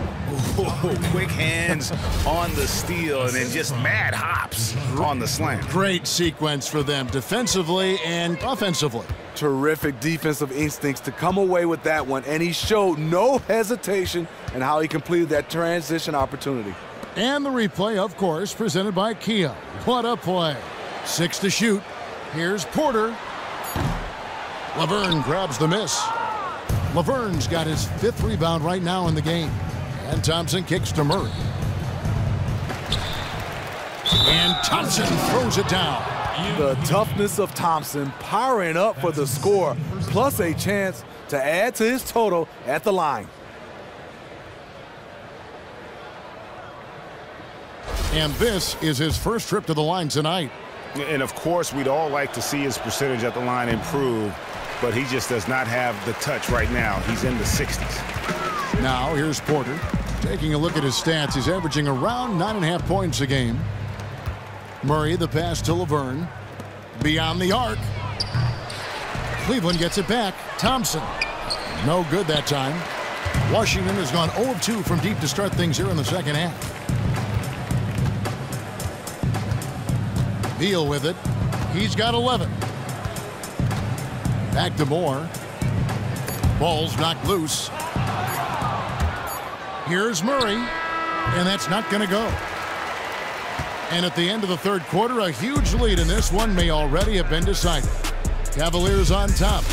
Quick hands on the steal and then just mad hops on the slam. Great sequence for them defensively and offensively. Terrific defensive instincts to come away with that one, and he showed no hesitation in how he completed that transition opportunity. And the replay, of course, presented by Kia. What a play. 6 to shoot. Here's Porter. Laverne grabs the miss. Laverne's got his 5th rebound right now in the game. And Thompson kicks to Murray. And Thompson throws it down. The toughness of Thompson powering up for the score, plus a chance to add to his total at the line. And this is his first trip to the line tonight. And of course, we'd all like to see his percentage at the line improve. but he just does not have the touch right now. He's in the 60s. Now here's Porter. Taking a look at his stats, he's averaging around 9.5 points a game. Murray, the pass to Laverne. Beyond the arc. Cleveland gets it back. Thompson. No good that time. Washington has gone 0 of 2 from deep to start things here in the second half. Beal with it. He's got 11. Back to Moore. Ball's knocked loose. Here's Murray, and that's not going to go. And at the end of the third quarter, a huge lead in this one may already have been decided. Cavaliers on top.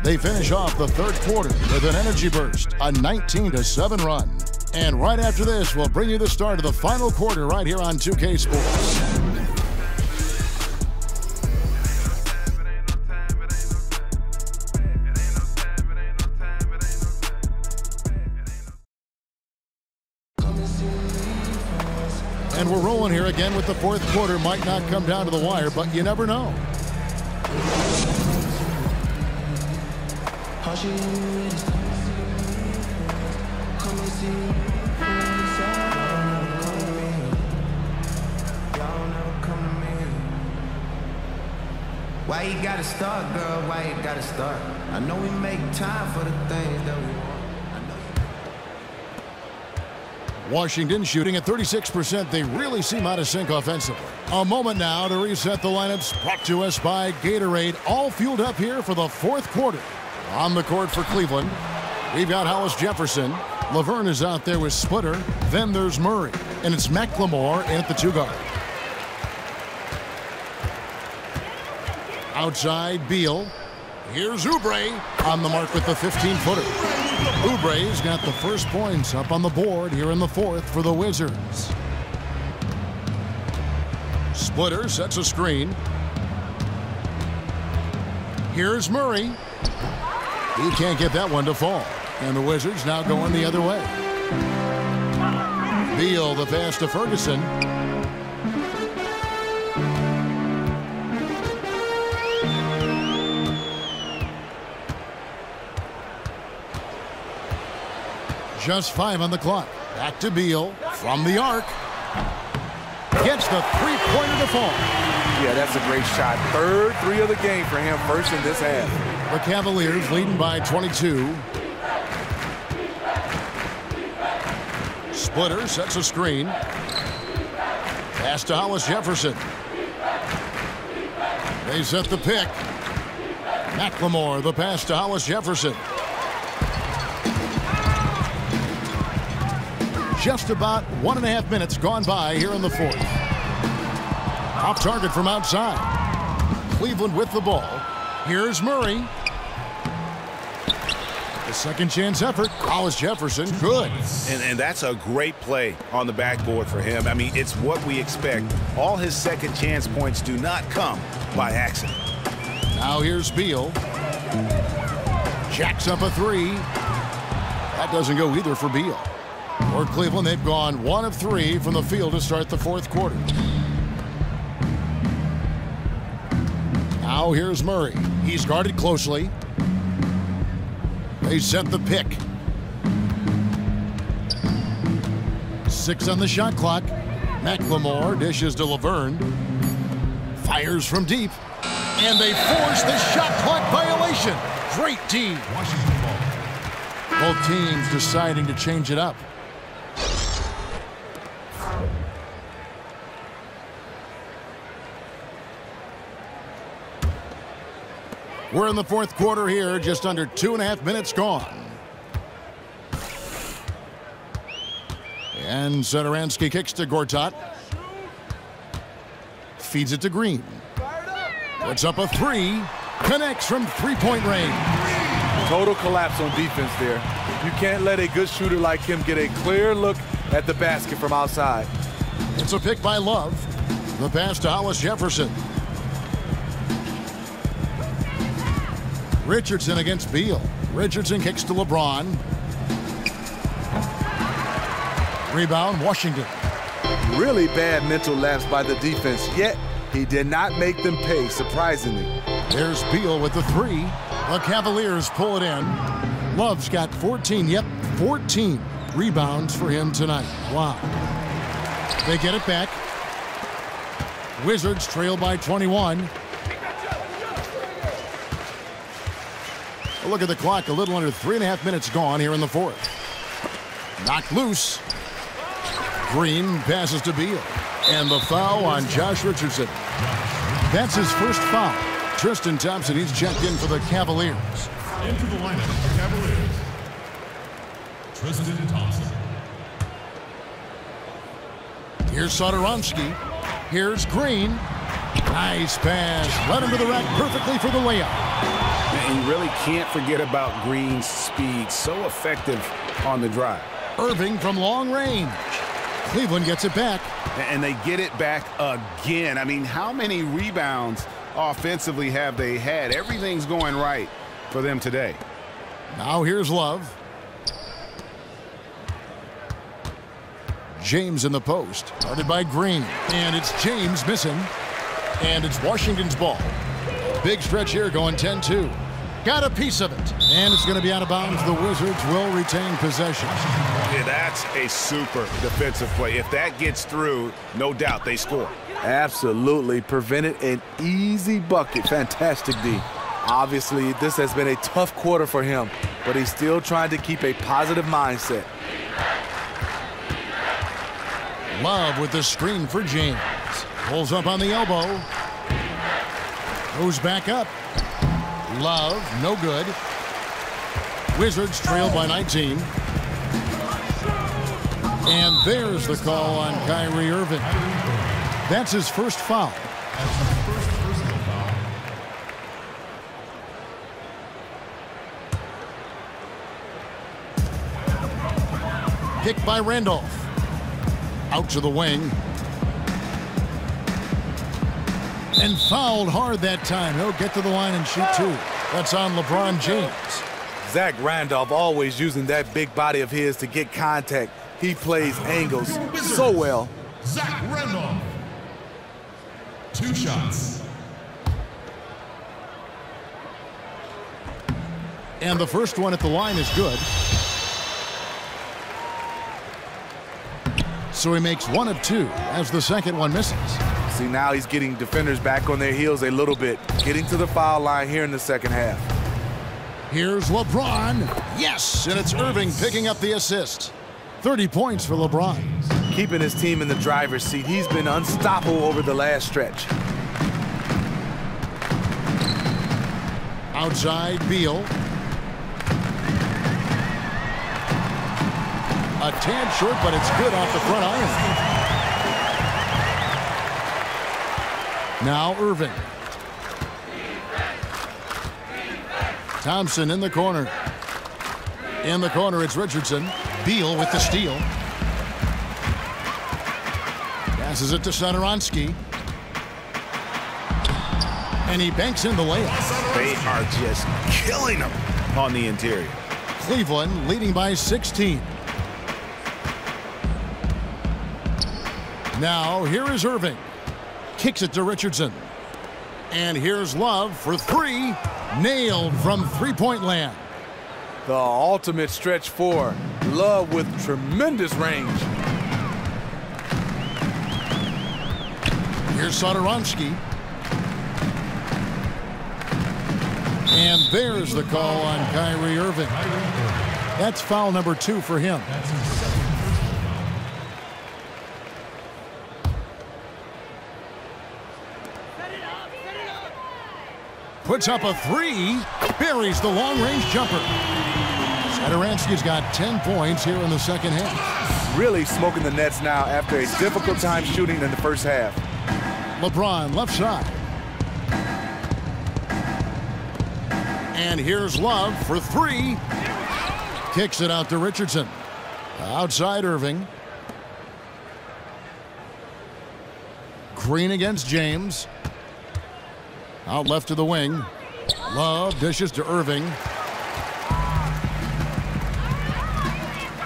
They finish off the third quarter with an energy burst, a 19-7 run. And right after this, we'll bring you the start of the final quarter right here on 2K Sports. And we're rolling here again with the fourth quarter. Might not come down to the wire, but you never know. Why you gotta start, girl? Why you gotta start? I know we make time for the things that we want. Washington shooting at 36%. They really seem out of sync offensively. A moment now to reset the lineups, brought to us by Gatorade. All fueled up here for the fourth quarter. On the court for Cleveland, we've got Hollis Jefferson. Laverne is out there with Splitter. Then there's Murray. And it's McLemore in at the 2 guard. Outside, Beal. Here's Oubre on the mark with the 15-footer. Oubre's got the first points up on the board here in the fourth for the Wizards. Splitter sets a screen. Here's Murray. He can't get that one to fall. And the Wizards now going the other way. Beal, the pass to Ferguson. Just 5 on the clock. Back to Beal from the arc. Gets the three-pointer to fall. Yeah, that's a great shot. Third 3 of the game for him, first in this half. The Cavaliers leading by 22. Splitter sets a screen. Pass to Hollis Jefferson. They set the pick. McLemore, the pass to Hollis Jefferson. Just about 1.5 minutes gone by here in the fourth. Off target from outside. Cleveland with the ball. Here's Murray. The second chance effort. Hollis Jefferson, good. And that's a great play on the backboard for him. I mean, it's what we expect. All his second chance points do not come by accident. Now here's Beal. Jacks up a 3. That doesn't go either for Beal. For Cleveland, they've gone 1 of 3 from the field to start the fourth quarter. Now here's Murray. He's guarded closely. They set the pick. 6 on the shot clock. McLemore dishes to Laverne. Fires from deep. And they force the shot clock violation. Great team. Washington ball. Both teams deciding to change it up. We're in the fourth quarter here, just under 2.5 minutes gone. And Satoransky kicks to Gortat. Feeds it to Green. Puts up a 3. Connects from three-point range. Total collapse on defense there. You can't let a good shooter like him get a clear look at the basket from outside. It's a pick by Love. The pass to Hollis Jefferson. Richardson against Beal. Richardson kicks to LeBron. Rebound, Washington. Really bad mental lapse by the defense, yet he did not make them pay, surprisingly. There's Beal with the 3. The Cavaliers pull it in. Love's got 14. Yep, 14 rebounds for him tonight. Wow. They get it back. Wizards trail by 21. A look at the clock. A little under 3.5 minutes gone here in the fourth. Knocked loose. Green passes to Beal. And the foul on Josh Richardson. That's his first foul. Tristan Thompson, he's checked in for the Cavaliers. Into the lineup for the Cavaliers, Tristan Thompson. Here's Satoransky. Here's Green. Nice pass. Right into the rack perfectly for the layup. And you really can't forget about Green's speed. So effective on the drive. Irving from long range. Cleveland gets it back. And they get it back again. I mean, how many rebounds offensively have they had? Everything's going right for them today. Now here's Love. James in the post. Guarded by Green. And it's James missing. And it's Washington's ball. Big stretch here going 10-2. Got a piece of it. And it's going to be out of bounds. The Wizards will retain possession. Yeah, that's a super defensive play. If that gets through, no doubt they score. Absolutely. Prevented an easy bucket. Fantastic D. Obviously, this has been a tough quarter for him, but he's still trying to keep a positive mindset. Love with the screen for James. Pulls up on the elbow. Goes back up. Love, no good. Wizards trail by 19. And there's the call on Kyrie Irving. That's his first foul. Picked by Randolph. Out to the wing. And fouled hard that time. He'll get to the line and shoot 2. That's on LeBron James. Zach Randolph always using that big body of his to get contact. He plays angles so well. Zach Randolph. 2 shots. And the first one at the line is good. So he makes 1 of 2 as the second one misses. See, now he's getting defenders back on their heels a little bit. Getting to the foul line here in the second half. Here's LeBron. Yes, and it's Irving picking up the assist. 30 points for LeBron. Keeping his team in the driver's seat. He's been unstoppable over the last stretch. Outside, Beal. A tad short, but it's good off the front iron. Now Irving. Thompson in the corner. In the corner, it's Richardson. Beal with the steal. Passes it to Satoransky. And he banks in the layup. They are just killing them on the interior. Cleveland leading by 16. Now, here is Irving. Kicks it to Richardson. And here's Love for 3. Nailed from three-point land. The ultimate stretch 4. Love with tremendous range. Here's Satoransky. And there's the call on Kyrie Irving. That's foul number 2 for him. Puts up a 3, buries the long-range jumper. Satoransky's got 10 points here in the second half. Really smoking the Nets now after a difficult time shooting in the first half. LeBron left side. And here's Love for 3. Kicks it out to Richardson. Outside Irving. Green against James. Out left to the wing. Love dishes to Irving.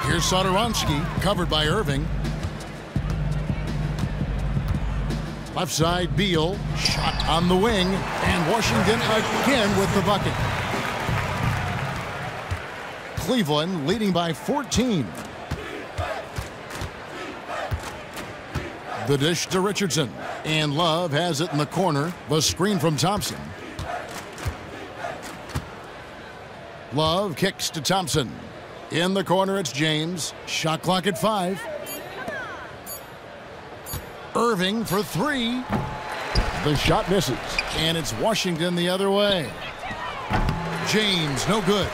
Here's Satoransky, covered by Irving. Left side, Beal. Shot on the wing. And Washington again with the bucket. Cleveland leading by 14. The dish to Richardson. And Love has it in the corner. The screen from Thompson. Love kicks to Thompson. In the corner, it's James. Shot clock at 5. Irving for 3. The shot misses. And it's Washington the other way. James, no good.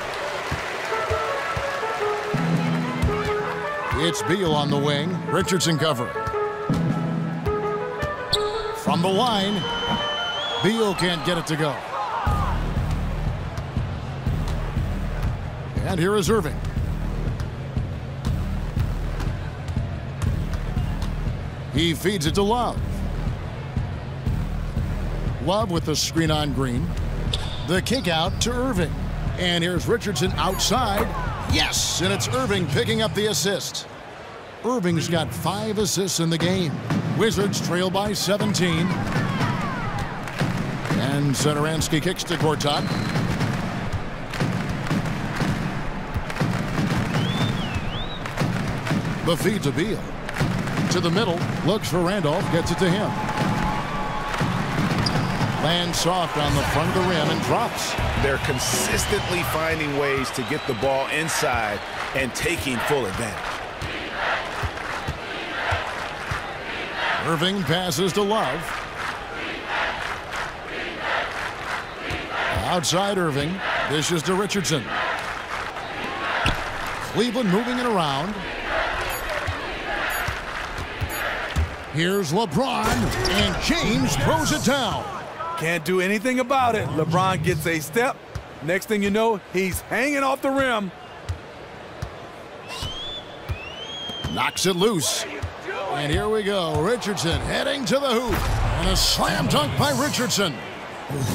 It's Beal on the wing. Richardson covering. From the line, Beal can't get it to go. And here is Irving. He feeds it to Love. Love with the screen on Green. The kick out to Irving. And here's Richardson outside. Yes, and it's Irving picking up the assist. Irving's got 5 assists in the game. Wizards trail by 17. And Satoransky kicks to Gortat. The feed to Beal. To the middle, looks for Randolph, gets it to him. Lands soft on the front of the rim and drops. They're consistently finding ways to get the ball inside and taking full advantage. Irving passes to Love. Outside Irving. Dishes to Richardson. Cleveland moving it around. Here's LeBron, and James throws it down. Can't do anything about it. LeBron gets a step. Next thing you know, he's hanging off the rim. Knocks it loose. And here we go. Richardson heading to the hoop. And a slam dunk by Richardson.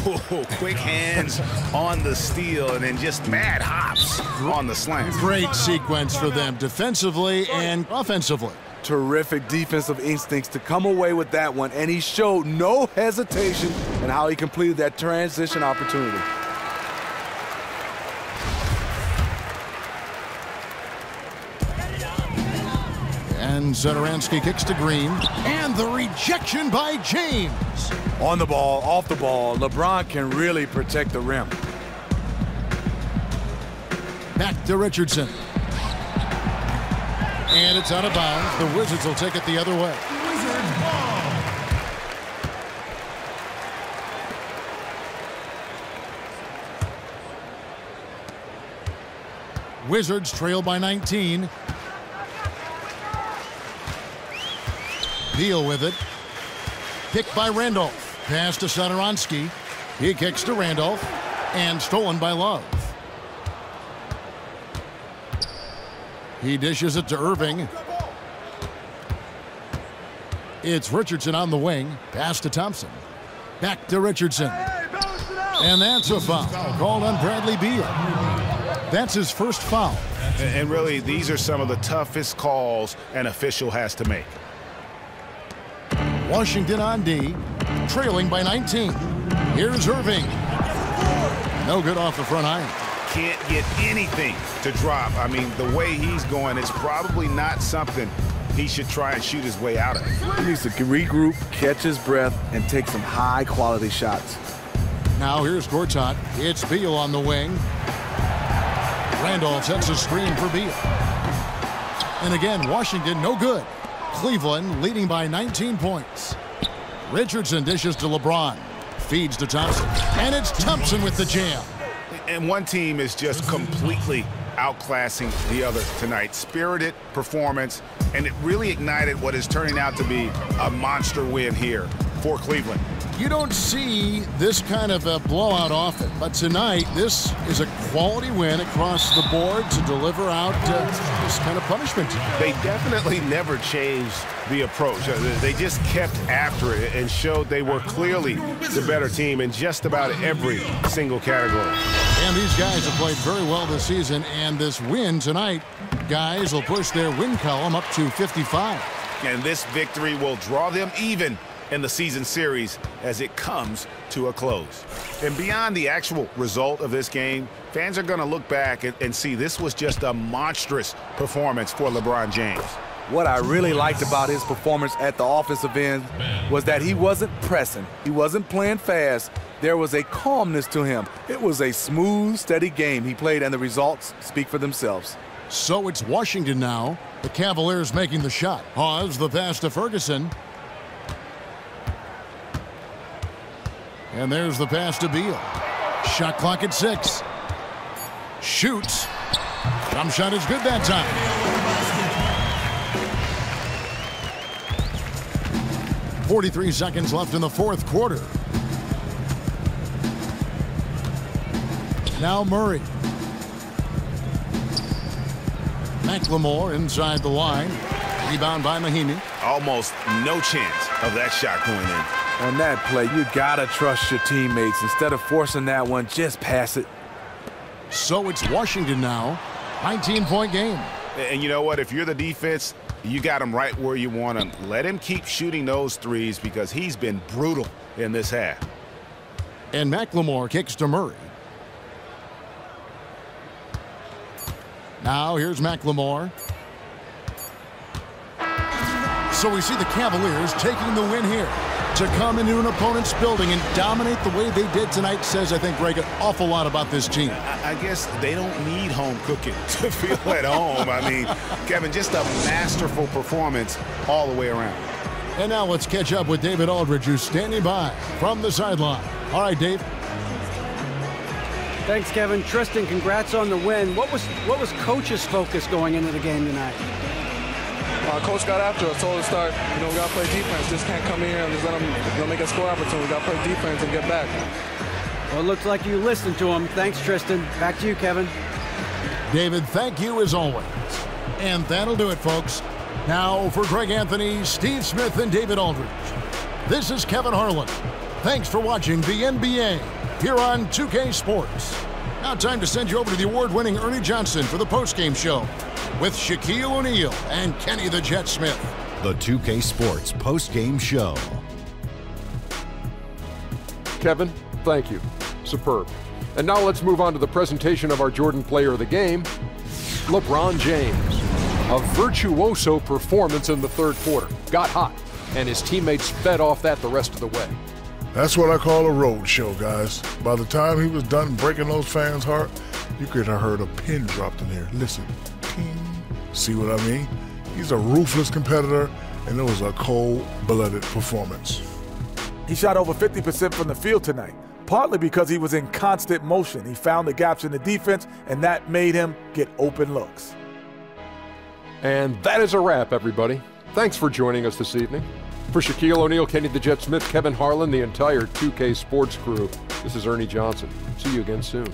Ooh, quick hands on the steal and then just mad hops on the slam. Great sequence for them defensively and offensively. Terrific defensive instincts to come away with that one, and he showed no hesitation in how he completed that transition opportunity. And Satoransky kicks to Green, and the rejection by James. On the ball, off the ball, LeBron can really protect the rim. Back to Richardson. And it's out of bounds. The Wizards will take it the other way. Wizards ball. Wizards trail by 19. Beal with it. Picked by Randolph. Pass to Satoransky. He kicks to Randolph. And stolen by Love. He dishes it to Irving. It's Richardson on the wing. Pass to Thompson. Back to Richardson. And that's a foul called on Bradley Beal. That's his first foul. And really, these are some of the toughest calls an official has to make. Washington on D, trailing by 19. Here's Irving. No good off the front iron. Can't get anything to drop. I mean, the way he's going, it's probably not something he should try and shoot his way out of. He needs to regroup, catch his breath, and take some high-quality shots. Now here's Gortat. It's Beal on the wing. Randolph sets a screen for Beal. And again, Washington no good. Cleveland leading by 19 points. Richardson dishes to LeBron. Feeds to Thompson. And it's Thompson with the jam. And one team is just completely outclassing the other tonight. Spirited performance, and it really ignited what is turning out to be a monster win here for Cleveland. You don't see this kind of a blowout often, but tonight this is a quality win across the board to deliver out this kind of punishment. They definitely never changed the approach. They just kept after it and showed they were clearly the better team in just about every single category. And these guys have played very well this season, and this win tonight, guys will push their win column up to 55. And this victory will draw them even in the season series as it comes to a close. And beyond the actual result of this game, fans are going to look back and see this was just a monstrous performance for LeBron James. What I really liked about his performance at the offensive end was that he wasn't pressing. He wasn't playing fast. There was a calmness to him. It was a smooth, steady game he played, and the results speak for themselves. So it's Washington now. The Cavaliers making the shot. Hawes the pass to Ferguson. And there's the pass to Beal. Shot clock at 6. Shoots. Jump shot is good that time. 43 seconds left in the fourth quarter. Now Murray. McLemore inside the line. Rebound by Mahinmi. Almost no chance of that shot going in. On that play, you gotta trust your teammates. Instead of forcing that one, just pass it. So it's Washington now. 19-point game. And you know what? If you're the defense, you got him right where you want him. Let him keep shooting those threes because he's been brutal in this half. And McLemore kicks to Murray. Now here's McLemore. So we see the Cavaliers taking the win here. To come into an opponent's building and dominate the way they did tonight says, I think, Greg, an awful lot about this team. I guess they don't need home cooking to feel at home. I mean, Kevin, just a masterful performance all the way around. And now let's catch up with David Aldridge, who's standing by from the sideline. All right, Dave. Thanks, Kevin. Tristan, congrats on the win. What was Coach's focus going into the game tonight? Coach got after us, told us to start, we got to play defense. Just can't come in here and just let them make a score opportunity. We got to play defense and get back. Well, it looks like you listened to him. Thanks, Tristan. Back to you, Kevin. David, thank you as always. And that'll do it, folks. Now for Greg Anthony, Steve Smith, and David Aldridge. This is Kevin Harlan. Thanks for watching the NBA here on 2K Sports. Now time to send you over to the award-winning Ernie Johnson for the postgame show with Shaquille O'Neal and Kenny the Jet Smith. The 2K Sports postgame show. Kevin, thank you. Superb. And now let's move on to the presentation of our Jordan Player of the Game, LeBron James. A virtuoso performance in the third quarter. Got hot, and his teammates fed off that the rest of the way. That's what I call a road show, guys. By the time he was done breaking those fans' heart, you could have heard a pin dropped in there. Listen, ping. See what I mean? He's a ruthless competitor, and it was a cold-blooded performance. He shot over 50% from the field tonight, partly because he was in constant motion. He found the gaps in the defense, and that made him get open looks. And that is a wrap, everybody. Thanks for joining us this evening. For Shaquille O'Neal, Kenny the Jet Smith, Kevin Harlan, the entire 2K Sports crew, this is Ernie Johnson. See you again soon.